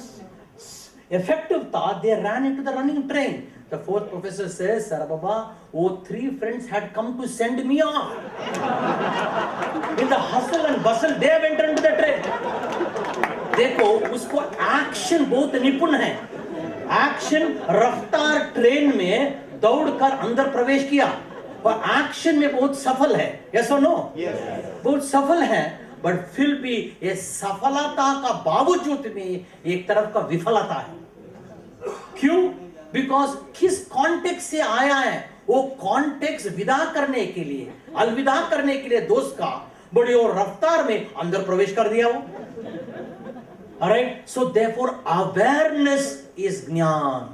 effective था, they ran into the running train। The 4th professor says, "Sir Baba, वो 3 friends had come to send me off। In the hustle and bustle, they have entered into the train." देखो, उसको action बहुत निपुण है, action रफ्तार train में दौड़कर अंदर प्रवेश किया और एक्शन में बहुत सफल है। यस और नो? बहुत सफल है, बट फिर भी ये सफलता का बावजूद में एक तरफ का विफलता है। क्यों? बिकॉज किस कॉन्टेक्स्ट से आया है, वो कॉन्टेक्स्ट विदा करने के लिए, अलविदा करने के लिए दोस्त का बड़ी और रफ्तार में अंदर प्रवेश कर दिया वो। Alright, so therefore awareness is ज्ञान।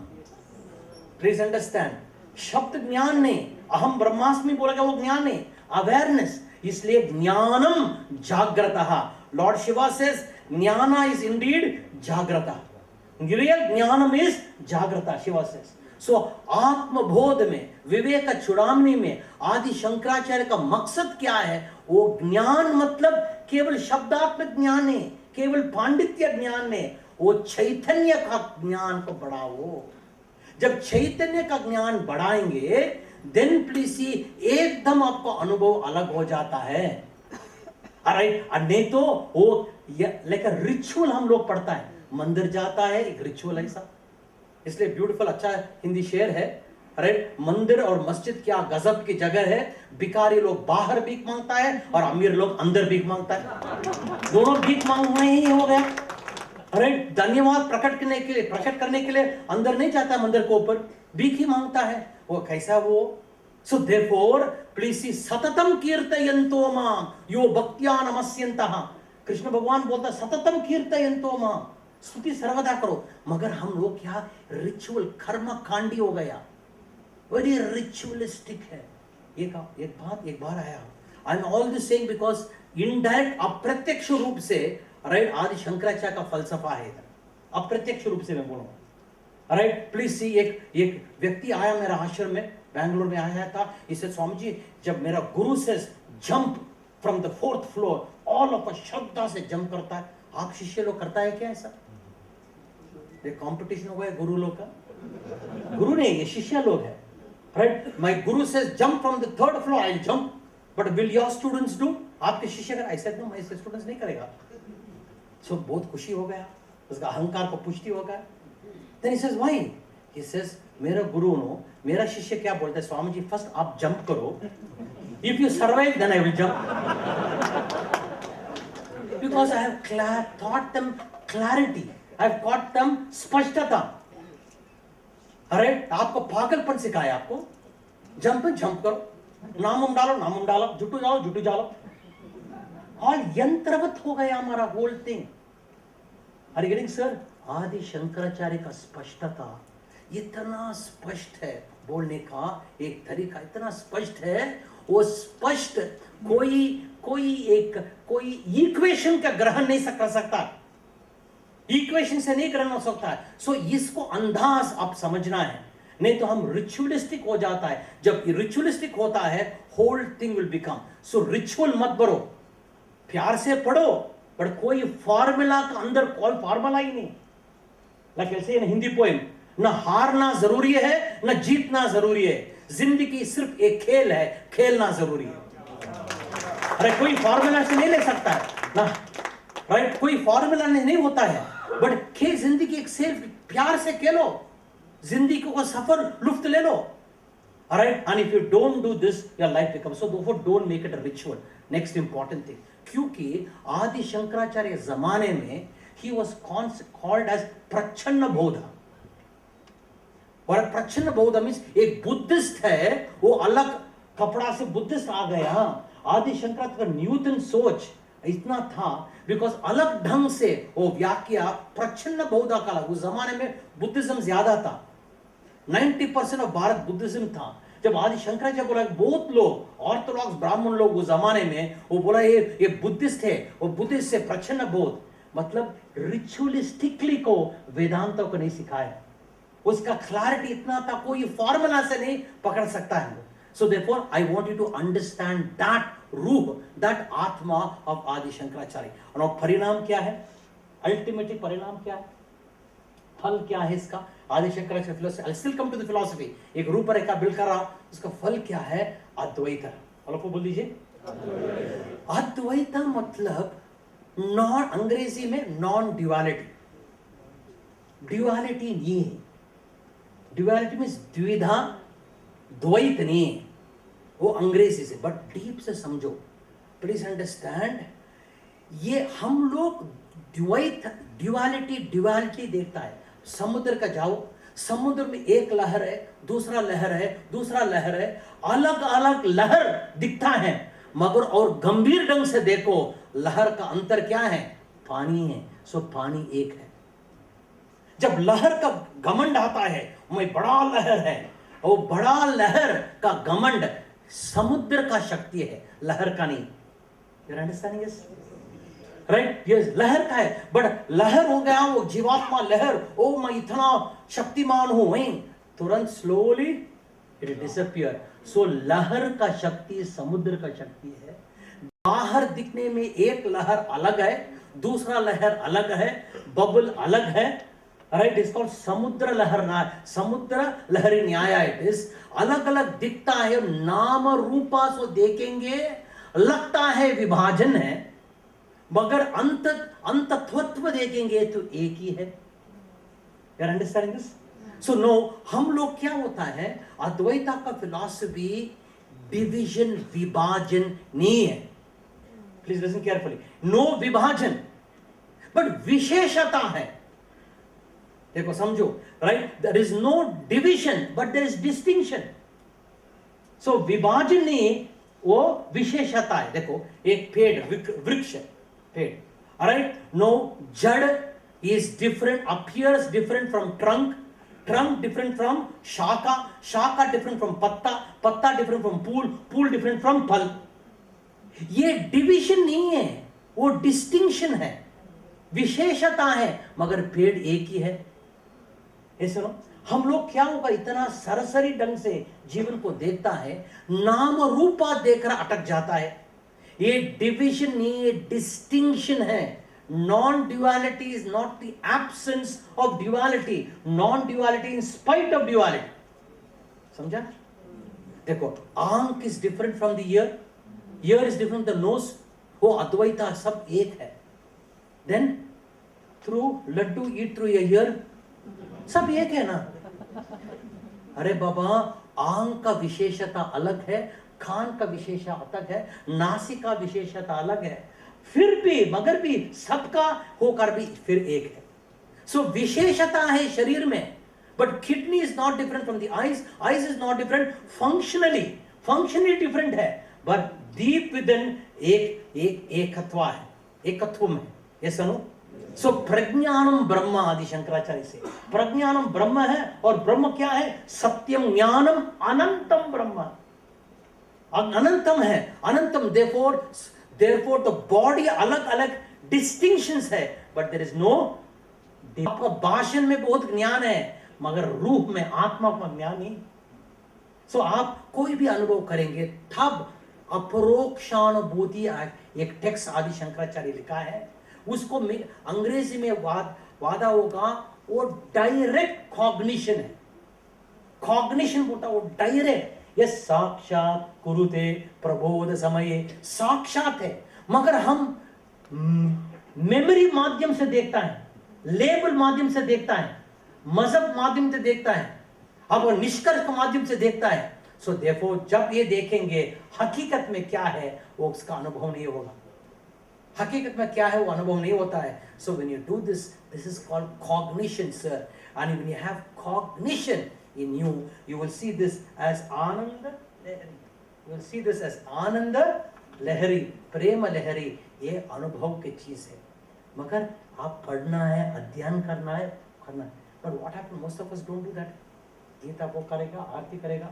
Please understand, शब्द ज्ञान नहीं, अहम ब्रह्मास्मि बोला गया वो ज्ञान नहीं, अवेयरनेस। इसलिए ज्ञानम जाग्रतः, लॉर्ड शिवा सेज ज्ञाना इज इंडीड जाग्रता, रियल ज्ञानम इज जाग्रता, शिवा सेज। सो आत्मबोध में, विवेक चूड़ामणि में आदि शंकराचार्य का मकसद क्या है? वो ज्ञान मतलब केवल शब्दात्मक ज्ञान नहीं, केवल पांडित्य ज्ञान नहीं, वो चैतन्य का ज्ञान को बढ़ाओ। जब चैतन्य का ज्ञान बढ़ाएंगे, देन प्लीज सी, एकदम आपको अनुभव अलग हो जाता है। राइट, नहीं तो वो लेकर रिचुअल हम लोग पढ़ता है, मंदिर जाता है एक रिचुअल ऐसा। इसलिए ब्यूटीफुल अच्छा हिंदी शेर है, राइट, मंदिर और मस्जिद क्या गजब की जगह है, भिखारी लोग बाहर भीख मांगता है और अमीर लोग अंदर भीख मांगता है, दोनों भीख मांगना ही हो गया। राइट, धन्यवाद प्रकट करने के लिए अंदर नहीं जाता मंदिर के ऊपर, भीख ही मांगता है। वो कैसा वो? सो देयरफॉर प्लीज सी, सततम कीर्तयन्तो माम यो भक्त्या नमस्यन्तः। कृष्ण भगवान बोलता सततम कीर्तयन्तो माम, स्तुति सर्वदा करो। मगर हम लोग क्या रिचुअल कर्म कांडी हो गया, वेरी रिचुअलिस्टिक है। एक बार आया, I am all this saying because indirect, अप्रत्यक्ष रूप से, राइट, आदि शंकराचार्य का फलसफा है इधर, अप्रत्यक्ष रूप से मैं बोलूंगा। राइट, प्लीज सी, एक व्यक्ति आया मेरा आश्रम में, बैंगलोर में आया था। इसे स्वामी जी, जब मेरा गुरु से jump from the 4th floor, all of श्रद्धा से जंप करता है, आप शिष्य लोग करता है क्या ऐसा? ये कंपटीशन हो गया गुरु लोग का, गुरु नहीं, ये शिष्य लोग है। राइट, माय गुरु से jump from the 3rd floor, I jump, but will your students do? आपके शिष्य अगर ऐसा नो, माय स्टूडेंट्स नहीं करेगा। सो बहुत खुशी हो गया, उसका अहंकार को पुष्टि हो गया। Then he says why? He says मेरा गुरु नो, मेरा शिष्य क्या बोलता है, स्वामी जी फर्स्ट आप जंप करो, if you survive then I will jump. Because I have taught them clarity, I have taught them spashtata, अरे आपको पागलपन सिखाया, आपको जंप जंप करो, नाम डालो, जुटू जाओ, और यंत्रवत हो गया हमारा whole thing. Are getting sir? Adi Shankaracharya का स्पष्टता इतना स्पष्ट है, बोलने का एक तरीका इतना स्पष्ट है, वो स्पष्ट कोई इक्वेशन का ग्रहण नहीं कर सकता, इक्वेशन से नहीं ग्रहण हो सकता है। सो इसको अंदाज आप समझना है, नहीं तो हम रिचुअलिस्टिक हो जाता है। जब रिचुअलिस्टिक होता है whole thing will become. So ritual मत पढ़ो, प्यार से पढ़ो, पर कोई फॉर्मूला का अंदर कोई फॉर्मूला ही नहीं। लाइक ऐसे इन हिंदी पोएम, ना हारना जरूरी है ना जीतना जरूरी है, जिंदगी सिर्फ एक खेल है, खेलना जरूरी है। अरे कोई फॉर्मूला से नहीं ले सकता है ना, राइट? कोई फॉर्मूला नहीं होता है, बट खेल जिंदगी एक सेल्फ, प्यार से खेलो, जिंदगी को सफर लुफ्त ले लो, right? And if you don't do this your life becomes, so therefore don't make it a ritual. Next important thing, क्योंकि आदि शंकराचार्य जमाने में he was called as प्रच्छन्न बौद्ध, और प्रच्छन्न बौद्ध मीन्स एक बुद्धिस्ट है, वो अलग कपड़ा से बुद्धिस्ट आ गया। आदि शंकराचार्य का न्यूतन सोच इतना था, बिकॉज अलग ढंग से वो व्याख्या प्रच्छन्न बौद्ध का। उस जमाने में बुद्धिज्म ज्यादा था, 90% ऑफ भारत बुद्धिज्म था। जब आदि शंकराचार्य बोला, बहुत लोग ऑर्थोडॉक्स ब्राह्मण लोग उस जमाने में, वो बोला ये बुद्धिस्ट है, वो बुद्धिस्ट से प्रच्छन्न बौद्ध, मतलब रिचुअलिस्टिकली को वेदांतों को नहीं सिखाया, उसका क्लैरिटी इतना था, कोई फॉर्मूला से नहीं पकड़ सकता है। So therefore I want you to understand that रूह, दैट आत्मा ऑफ आदि शंकराचार्य। और परिणाम क्या है, अल्टीमेटली परिणाम क्या है, फल क्या है इसका? Adi Shankaracharya philosophy, I still come to the philosophy, एक रूपरेखा बिल्ड कर रहा हूं, उसका फल क्या है? अद्वैत। और बोल दीजिए अद्वैत मतलब नॉन, अंग्रेजी में नॉन ड्युअलिटी, ड्युअलिटी नहीं है। ड्युअलिटी मीन्स द्विधा, द्वैत नहीं है वो अंग्रेजी से, बट डीप से समझो, प्लीज अंडरस्टैंड। ये हम लोग द्वैत, ड्युअलिटी देखता है। समुद्र का जाओ, समुद्र में एक लहर है, दूसरा लहर है, दूसरा लहर है, अलग अलग लहर दिखता है, मगर और गंभीर ढंग से देखो, लहर का अंतर क्या है? पानी है। सो पानी एक है। जब लहर का घमंड आता है, मैं बड़ा लहर है, वो बड़ा लहर का घमंड समुद्र का शक्ति है, लहर का नहीं। You understanding this? Right? Yes, लहर का है, बट लहर हो गया वो जीवात्मा लहर, ओ मैं इतना शक्तिमान हूं, वहीं तुरंत स्लोली इट डिसअपियर। सो लहर का शक्ति समुद्र का शक्ति है। बाहर दिखने में एक लहर अलग है, दूसरा लहर अलग है, बबल अलग है, राइट? इट्स कॉल्ड समुद्र लहर, समुद्र लहरी न्याय। इट इज अलग अलग दिखता है, नाम रूपा सो देखेंगे लगता है विभाजन है, मगर अंतत्व देखेंगे तो एक ही है। You understanding this? So no, हम लोग क्या होता है, अद्वैता का फिलॉसफी डिविजन, विभाजन नहीं है। प्लीज लिसन केयरफुली, नो विभाजन, बट विशेषता है। देखो समझो, right? There is no division but there is distinction. So विभाजन नहीं, वो विशेषता है। देखो एक पेड़, वृक्ष है, पेड़, राइट? नो, जड़ is different, appears different from trunk, trunk different from shaka, shaka different from patta, patta different from pool, pool different from phal। ये डिविजन नहीं है, वो डिस्टिंक्शन है, विशेषता है, मगर पेड़ एक ही है। ये सुनो, हम लोग क्या होगा, इतना सरसरी ढंग से जीवन को देखता है, नाम रूपा देखकर अटक जाता है। ये डिविजन नहीं, ये डिस्टिंक्शन है। Non-duality is not the absence of duality, non-duality in spite of duality। समझा? देखो, आंख is different from the ear, ear is different from the nose, वो अद्वैता, सब एक है। Then through Laddu eat through your ear, सब एक है ना? अरे बाबा, आंख का विशेषता अलग है, कान का विशेषता अलग है, नासिका का विशेषता अलग है, फिर भी मगर भी सबका होकर भी फिर एक है। सो विशेषता है शरीर में, But kidney is not different from the eyes. Eyes is not different functionally. Functionally different है, but deep within एक एकत्व है, एकत्व में. Yes or no? So प्रज्ञानम ब्रह्म आदि शंकराचार्य से. प्रज्ञानम ब्रह्म है और ब्रह्म क्या है? सत्यम ज्ञानम अनंतम ब्रह्म. अनंतम है, अनंतम. Therefore the body अलग अलग distinctions है, but there is no. आपका भाषण में बहुत ज्ञान है मगर रूह में आत्मा का ज्ञान नहीं. सो आप कोई भी अनुभव करेंगे तब अपरोक्षानुभूति. एक टेक्स्ट आदि शंकराचार्य लिखा है, उसको अंग्रेजी में वादा होगा, वो डायरेक्ट कॉग्निशन है. कॉग्निशन बोलता वो डायरेक्ट. ये साक्षात कुरुते प्रबोध समये, साक्षात है. मगर हम मेमोरी माध्यम से देखता है, लेबल माध्यम से देखता है, मजहब माध्यम से देखता है, अब निष्कर्ष के माध्यम से देखता है. सो देखो जब ये देखेंगे हकीकत में क्या है वो उसका अनुभव नहीं होगा. हकीकत में क्या है वो अनुभव नहीं होता है. So when you do this is called cognition sir. And when you have cognition in you, you will see this as anand lahari. You will see this as anand lahari, prem lahari. ये अनुभव की चीज है. मगर आप पढ़ना है, अध्ययन करना है. But what happen, most of us don't do that. Gita वो करेगा, आरती करेगा,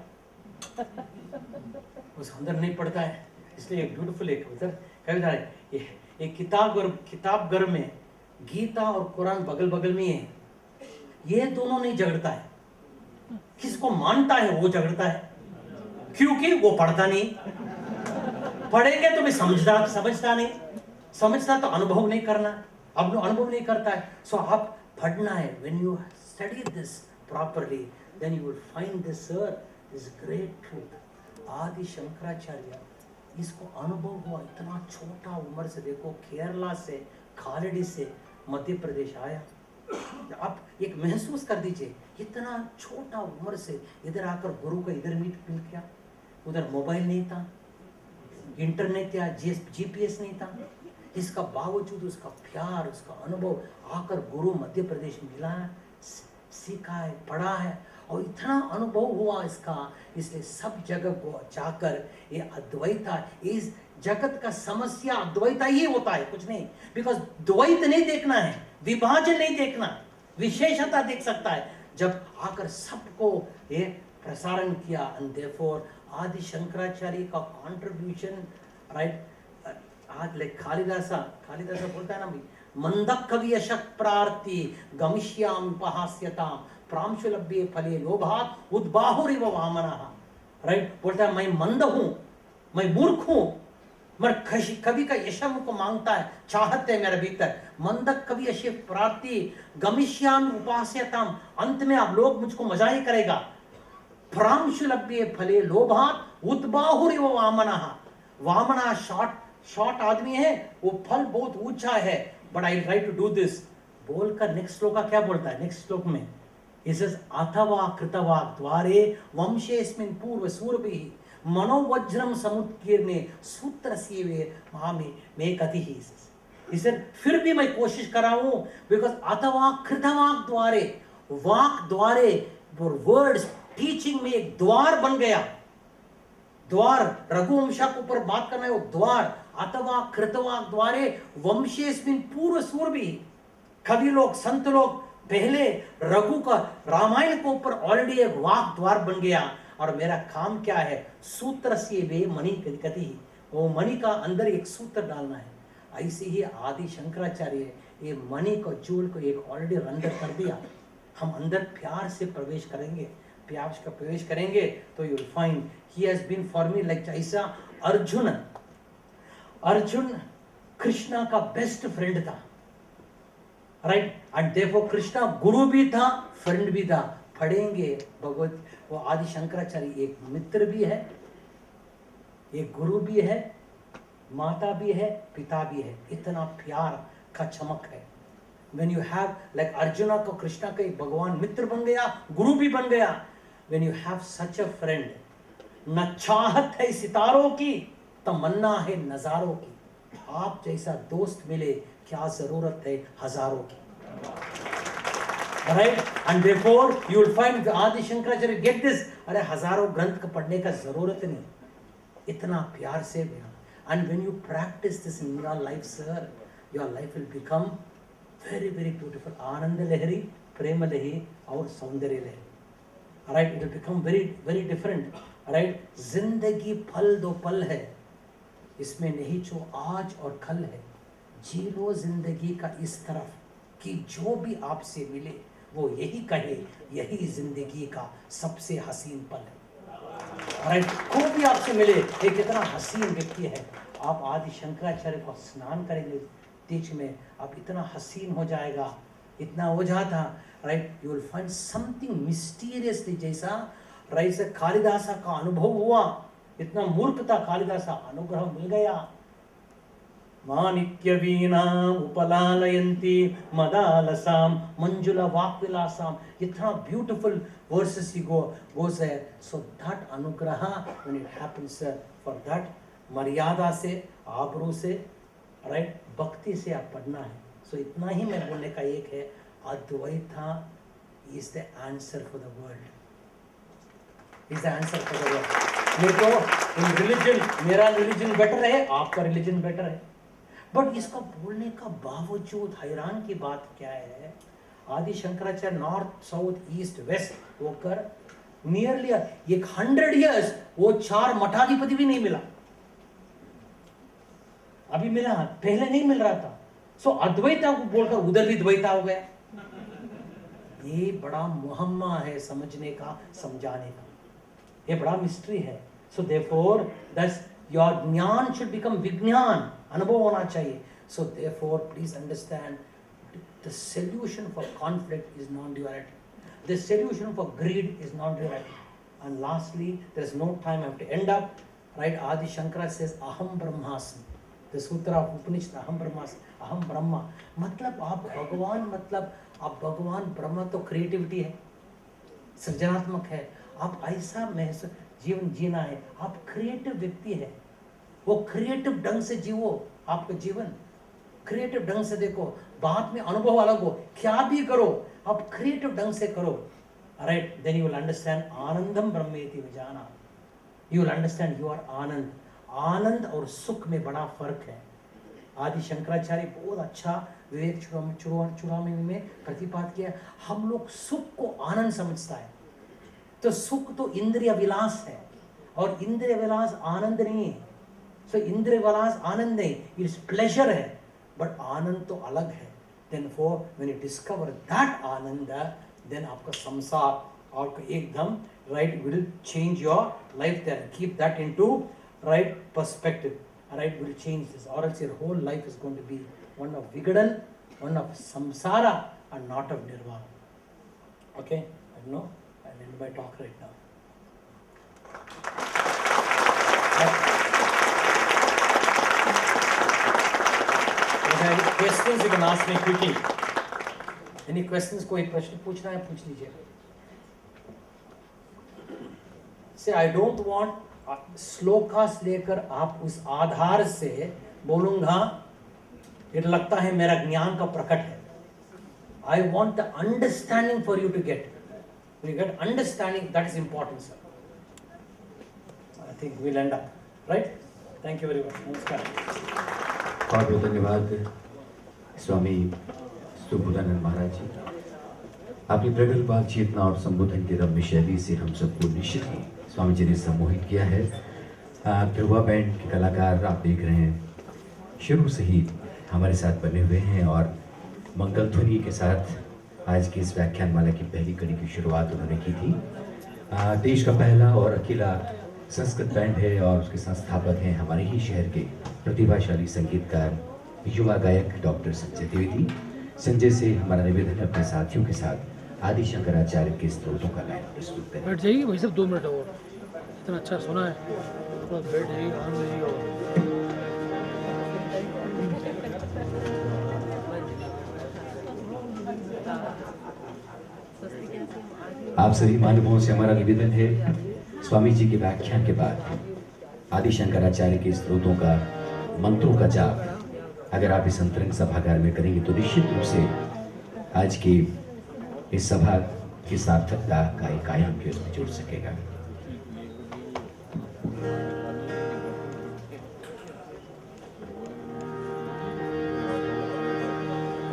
उस अंदर नहीं पढ़ता है. इसलिए एक ब्यूटीफुल एक उधर कविता है, एक किताब घर में गीता और कुरान बगल बगल में है. ये दोनों नहीं झगड़ता है. किसको मानता है वो झगड़ता है, क्योंकि वो पढ़ता नहीं. पढ़ेंगे तो भी समझता नहीं. समझता तो अनुभव नहीं करना, अब अनुभव नहीं करता है. सो आप पढ़ना है. When you study this properly, then you will find this, sir, this great truth. आदि शंकराचार्य, इसको अनुभव हुआ इतना छोटा उम्र से. देखो केरला से, खालड़ी से मध्य प्रदेश आया. आप एक महसूस कर दीजिए, इतना छोटा उम्र से इधर आकर गुरु का इधर मीट मिल गया. उधर मोबाइल नहीं था, इंटरनेट या जीपीएस नहीं था. इसका बावजूद उसका प्यार, उसका अनुभव, आकर गुरु मध्य प्रदेश मिला है, सीखा है, पढ़ा है और इतना अनुभव हुआ इसका. इसलिए सब जगह को जाकर ये अद्वैता, इस जगत का समस्या अद्वैता ही होता है, कुछ नहीं. बिकॉज द्वैत नहीं देखना है, विभाजन नहीं देखना, विशेषता देख सकता है. जब आकर सबको ये प्रसारण किया. एंड देयरफॉर आदि शंकराचार्य का कंट्रीब्यूशन, राइट. आज लाइक कालिदासा बोलता है ना, मंदक कवि अशक प्रार्थी गमिष्याम उपहास्यताम प्रांशुलभ्ये फले लोभात उद्बाहुरिव वामनः. राइट, बोलता है मैं मंद हूं, मैं मूर्ख हूं, मगर कवि का यश मुझको मांगता है, चाहत है मेरे भीतर. मंदक कवि अशक प्रार्थी गमिष्याम उपास्यताम, अंत में आप लोग मुझको मजा ही करेगा. प्रांशुलभ्ये फले लोभात उद्बाहुरिव वामनः. वामना शॉर्ट आदमी है, वो फल बहुत ऊंचा है. But I try to do this बोलकर नेक्स्ट श्लोक का क्या बोलता है? नेक्स्ट श्लोक में इस अथवा कृतवाक द्वारे वंशेस्मिन् पूर्व सूरभिः मनोवज्रम समुत्कीर्णे सूत्र सेवे में कतिहि. इसे फिर भी मैं कोशिश कर रहा हूं, बिकॉज अथवा कृतवाक द्वारे, वाक द्वारे, वर्ड्स टीचिंग में एक द्वार बन गया. द्वार, रघुवंशा के ऊपर बात करना है, वो द्वार. अथवा कृतवाक द्वारे वंशेस्मिन् पूर्व सूरभिः. कवि लोग, संत लोग पहले रघु का, रामायण के ऊपर ऑलरेडी एक वाक द्वार बन गया. और मेरा काम क्या है? सूत्र से वे मणि कति, वो मणि का अंदर एक सूत्र डालना है. ऐसे ही आदि शंकराचार्य ये मणि को, जूल को एक ऑलरेडी अंदर कर दिया. हम अंदर प्यार से प्रवेश करेंगे, प्यार का प्रवेश करेंगे तो you will find he has been for me like ऐसा. अर्जुन कृष्णा का बेस्ट फ्रेंड था, राइट. एंड देयरफॉर कृष्णा गुरु भी था, फ्रेंड भी था. पढ़ेंगे भगवत, वो आदि शंकराचार्य एक मित्र भी है, एक गुरु भी है, माता भी है, पिता भी है. इतना प्यार का चमक है. When you have like arjuna को कृष्णा का एक भगवान मित्र बन गया, गुरु भी बन गया. When you have such a friend, न चाहत है सितारों की, तमन्ना है नजारों की. आप जैसा दोस्त मिले क्या जरूरत है हजारों की. right? And therefore you will find Adi Shankaracharya get this. अरे हजारों ग्रंथ का पढ़ने का जरूरत नहीं, इतना प्यार से बयान. And when you practice this in your life, sir, your life will become very very beautiful. आनंद लहरी, प्रेम लहरी और सौंदर्य लहरी. Alright, it will become very very different. Alright, जिंदगी फल दो पल है, इसमें नहीं जो आज और कल है. जी लो जिंदगी का इस तरफ कि जो भी आपसे मिले वो यही कहे यही जिंदगी का सबसे हसीन पल है. राइट, कोई भी आपसे मिले ये कितना हसीन व्यक्ति है, आप आदि शंकराचार्य को स्नान करेंगे तीज में, आप इतना हसीन हो जाएगा, इतना हो जाता. Right, you will find something mysteriously, जैसा राइट से कालिदासा का अनुभव हुआ, इतना मूर्खता कालिदासा अनुग्रह मिल गया. मानिक्य वीणाम उपलालयन्ति मदालसाम मंजुला वाक्विलासाम, इतना beautiful verses he goes there. So that anugraha, when it happens, for that मर्यादा से, आबरू से, राइट, भक्ति से आप पढ़ना है. So इतना ही मैं बोलने का एक है, Advaita is the answer for the world. Is the answer for the world. मेरे को in religion, मेरा religion better है, आपका religion better है. बट इसका बोलने का बावजूद हैरान की बात क्या है, आदि Shankaracharya north south east west होकर नियरली 100 years वो 4 मठाधिपति भी नहीं मिला. अभी मिला, पहले नहीं मिल रहा था. सो अद्वैता को बोलकर उधर भी द्वैता हो गया. ये बड़ा मुहम्मा है समझने का, समझाने का, ये बड़ा मिस्ट्री है. सो देयरफॉर दैट्स योर ज्ञान शुड बिकम विज्ञान, अनुभव होना चाहिए. So therefore please understand, the solution for conflict is non-duality. The solution for greed is non-duality. And lastly, there is no time, I have to end up. Right, Adi Shankara says aham brahmasmi. The sutra of Upanishad, aham brahmasmi, aham brahma. मतलब आप भगवान, मतलब आप भगवान, ब्रह्म तो creativity है, सृजनात्मक है. आप ऐसा महसूस जीवन जीना है, आप क्रिएटिव व्यक्ति है, वो क्रिएटिव ढंग से जीवो आपका जीवन, क्रिएटिव ढंग से देखो. बाद में अनुभव अलग हो, क्या भी करो आप क्रिएटिव ढंग से करो. Right, then you will understand आनंदम ब्रह्मेति विजाना. You will understand you are anand. आनंद और सुख में बड़ा फर्क है. आदि शंकराचार्य बहुत अच्छा विवेक चूड़ामणि में प्रतिपाद किया. हम लोग सुख को आनंद समझता है, तो सुख तो इंद्रिय विलास है और इंद्रिय विलास आनंद नहीं है. सो इंद्रिय विलास आनंद नहीं, इट्स प्लेजर है, बट आनंद तो अलग है. Then for when you discover that anand, then आपका संसार आपका एकदम right will change your life. There keep that into right perspective. Right, will change this, और else your whole life is going to be one of विघटन, one of samsara and not of nirvana. Okay, I know I'll end my talk right now. Any questions you can ask me quickly. Any questions? कोई प्रश्न पूछना है पूछ लीजिए. Say I don't want shlokas लेकर आप उस आधार से बोलूंगा ये लगता है मेरा ज्ञान का प्रकट है. I want the understanding for you to get. When you get understanding, that is important, sir. I think we'll end up, right? Thank you very much. Namaskar. बहुत बहुत धन्यवाद स्वामी सुबोधानंद महाराज जी. आपने प्रगल्भा चेतना और संबोधन की रम्य शैली से हम सबको निश्चित ही स्वामी जी ने सम्मोहित किया है. ध्रुवा बैंड के कलाकार आप देख रहे हैं शुरू से ही हमारे साथ बने हुए हैं और मंगल ध्वनि के साथ आज की इस व्याख्यानमाला की पहली कड़ी की शुरुआत उन्होंने की थी. देश का पहला और अकेला संस्कृत बैंड है और उसके संस्थापक हैं हमारे ही शहर के प्रतिभाशाली संगीतकार युवा गायक डॉक्टर संजय द्विवेदी. संजय से हमारा निवेदन है अपने साथियों के साथ आदि शंकराचार्य के स्त्रोतों का गायन प्रस्तुत करें. बैठ जाइए वही सब 2 मिनट और, इतना अच्छा सुना है, थोड़ा बैठ जाइए, आराम जाइए. और आप सभी मानवों से हमारा निवेदन है स्वामी जी के व्याख्यान के बाद आदि शंकराचार्य के स्त्रोतों का मंत्रों का जाप अगर आप इस अंतरंग सभागार में करेंगे तो निश्चित रूप से आज के इस सभा की सार्थकता का एक आयाम भी उसमें जुड़ सकेगा।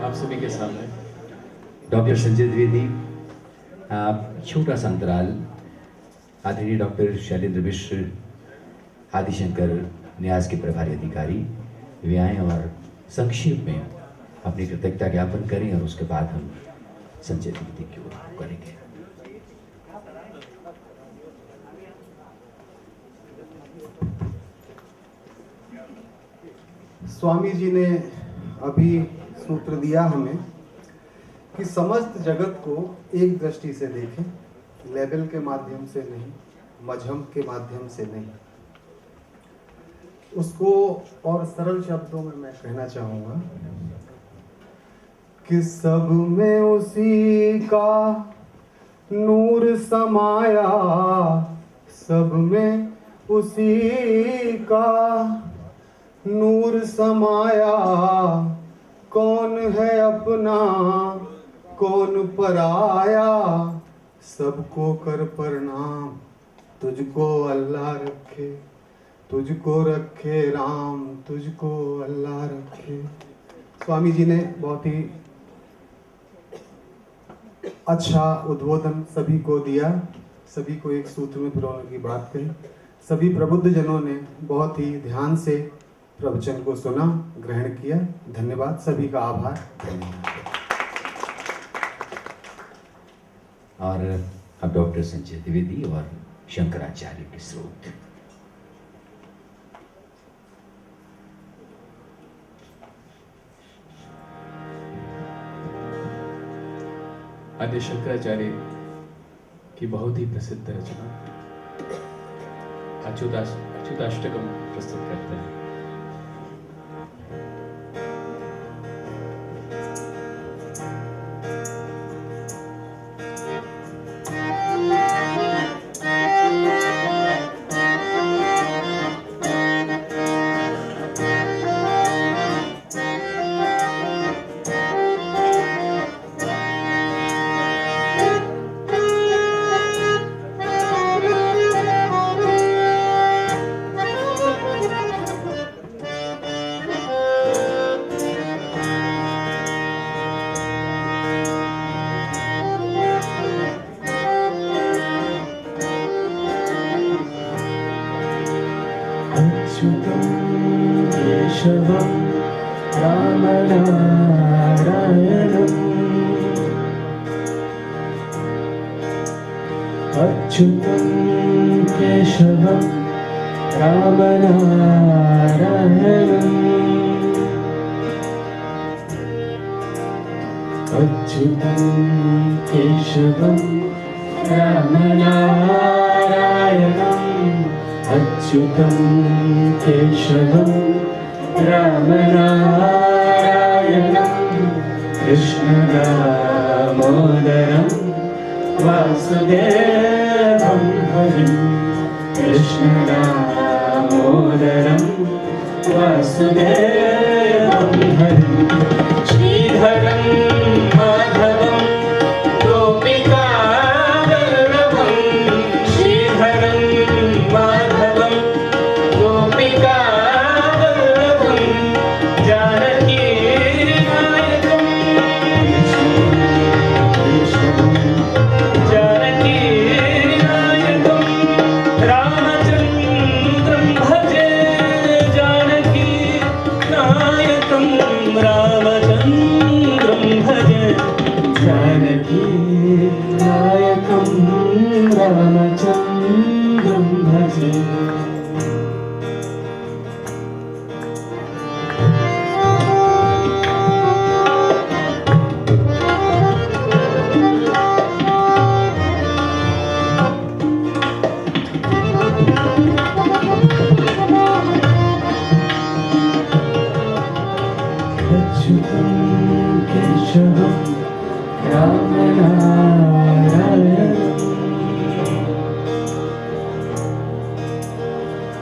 आप सभी के सामने डॉक्टर संजय द्विवेदी, आप छोटा सा अंतराल आदरणीय डॉक्टर शैलेंद्र मिश्र, आदिशंकर न्यास के प्रभारी अधिकारी वे आए और संक्षेप में अपनी कृतज्ञता ज्ञापन करें और उसके बाद हम संजय द्विवेदी की ओर करेंगे। स्वामी जी ने अभी सूत्र दिया हमें कि समस्त जगत को एक दृष्टि से देखें, लेवल के माध्यम से नहीं, मजहब के माध्यम से नहीं। उसको और सरल शब्दों में मैं कहना चाहूँगा कि सब में उसी का नूर समाया, सब में उसी का नूर समाया, कौन है अपना कौन पराया, सबको कर प्रणाम, तुझको अल्लाह रखे, तुझको रखे राम, तुझको अल्लाह रखे। स्वामी जी ने बहुत ही अच्छा उद्बोधन सभी को दिया, सभी को एक सूत्र में पिरोने की बात कही। सभी प्रबुद्ध जनों ने बहुत ही ध्यान से प्रवचन को सुना, ग्रहण किया। धन्यवाद, सभी का आभार। और अब डॉक्टर संजय द्विवेदी और शंकराचार्य के स्रोत। आदि शंकराचार्य की बहुत ही प्रसिद्ध रचना अच्युताष्टकम प्रस्तुत करते हैं। अच्युतं केशवं रामनारायणम् अच्युतं केशवं रामनारायणम् अच्युतं केशवं रामनारायणम् अच्युतं केशवं रामनारायणं कृष्णदामोदरं वासुदेवं हरिं कृष्णदामोदरं वासुदेवं हरिं श्रीधरं माधवं गोपिकावल्लभं श्रीधरं माधवं गोपिकावल्लभं जानकीनायकं जानकीनायकं रामचन्द्रं भजे जानकीनायकं रामचन्द्रं भजे जानकीनायकं रामचन्द्रं भजे। अच्युतं केशवं रामनारायणम्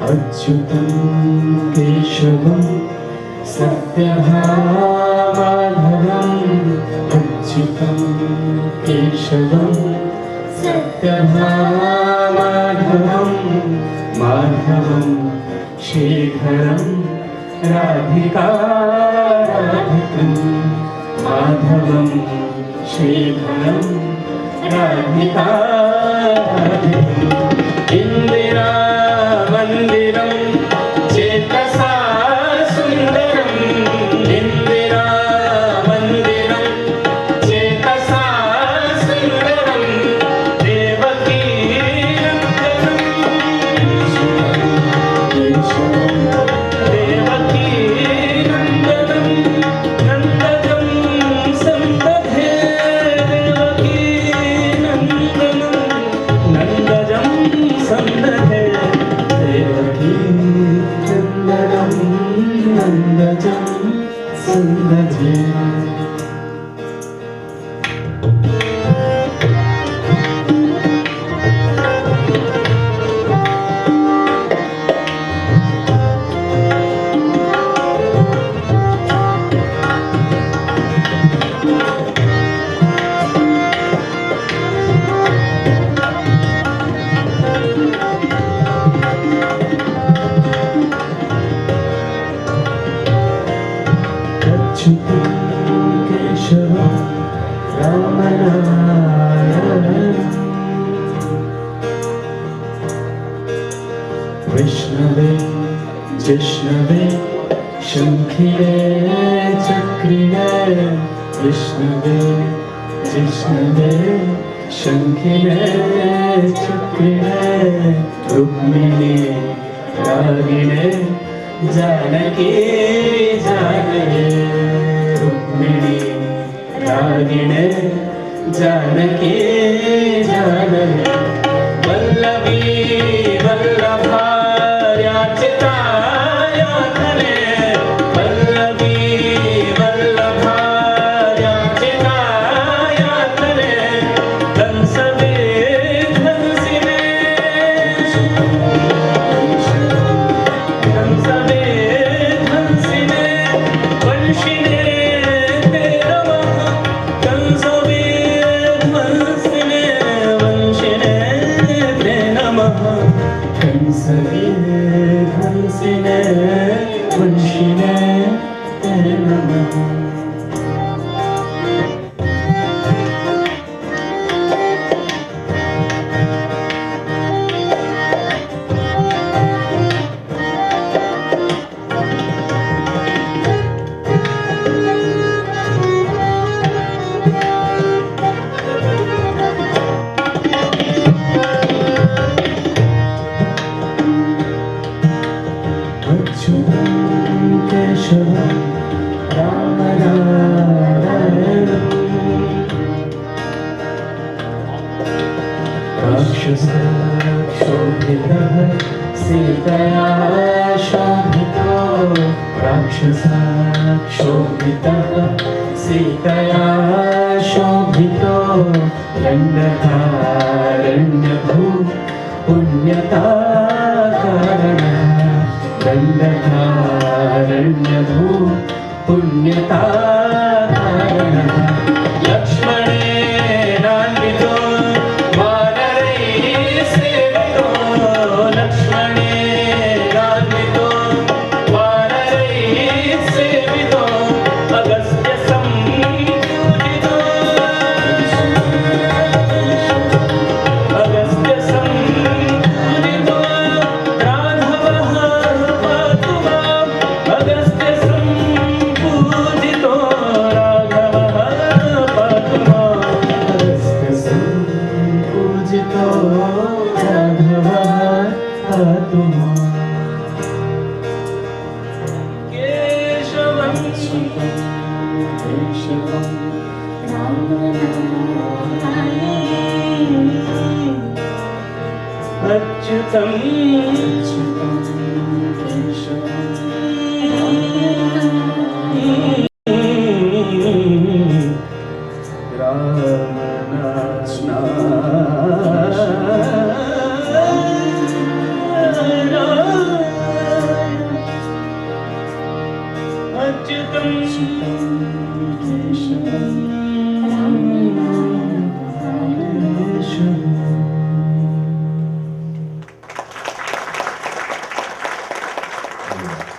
अच्युतं केशवं सत्यभामाधवम् अच्युतं केशवं सत्यभामाधवं माधवं श्रीधरं राधिकाराधितं माधवं श्रीधरं राधिकाराधितम् इंदिरा मंदिरं चेतसा सुंदरम् इंदिरा मंदिरं चेतसा सुंदरम् देवकी देवकी नंदनं नंदजं संदधे देवकी नंदनं नंदजं संदधे देवकी नंदनं नंदजं संदधे अच्युतं केशवं रामनारायणं विष्णवे जिष्णवे शङ्खिरे चक्रिणे विष्णवे जिष्णवे शङ्खिरे चक्रिणे रुक्मिणी रागिणे जानकी जानकी रुक्मिणी रागिणे जानकी जानकी वल्लभी वल्लभार्याचितायातने वल्लभी वल्लभार्याचितायातने कंसवे कंसिने कंसवे कंसिने वंशिने ते नमः कंसवे कंसिने वंशिने ते नमः कंसवे कंसिने वंशिने ते नमः अच्युतं केशवं रामनारायणं राक्षसशोभितः सीतया शोभितो राक्षसशोभितः सीतया शोभितो दण्डकारण्यभू पुण्यताकारणः दण्डकारण्यभू पुण्यताकारणः लक्ष्मणेनान्वितो वानरैः सेवितो लक्ष्मणेनान्वितो वानरैः सेवितो अगस्त्यसम्पूजितो अगस्त्यसम्पूजितो राघवः पातु माम् अगस्त्यसम्पूजितो राघवः पातु माम् अगस्त्यसम्पूजितो राघवः पातु माम् केशवं केशवं अच्युतं अच्युतं धन्यवाद।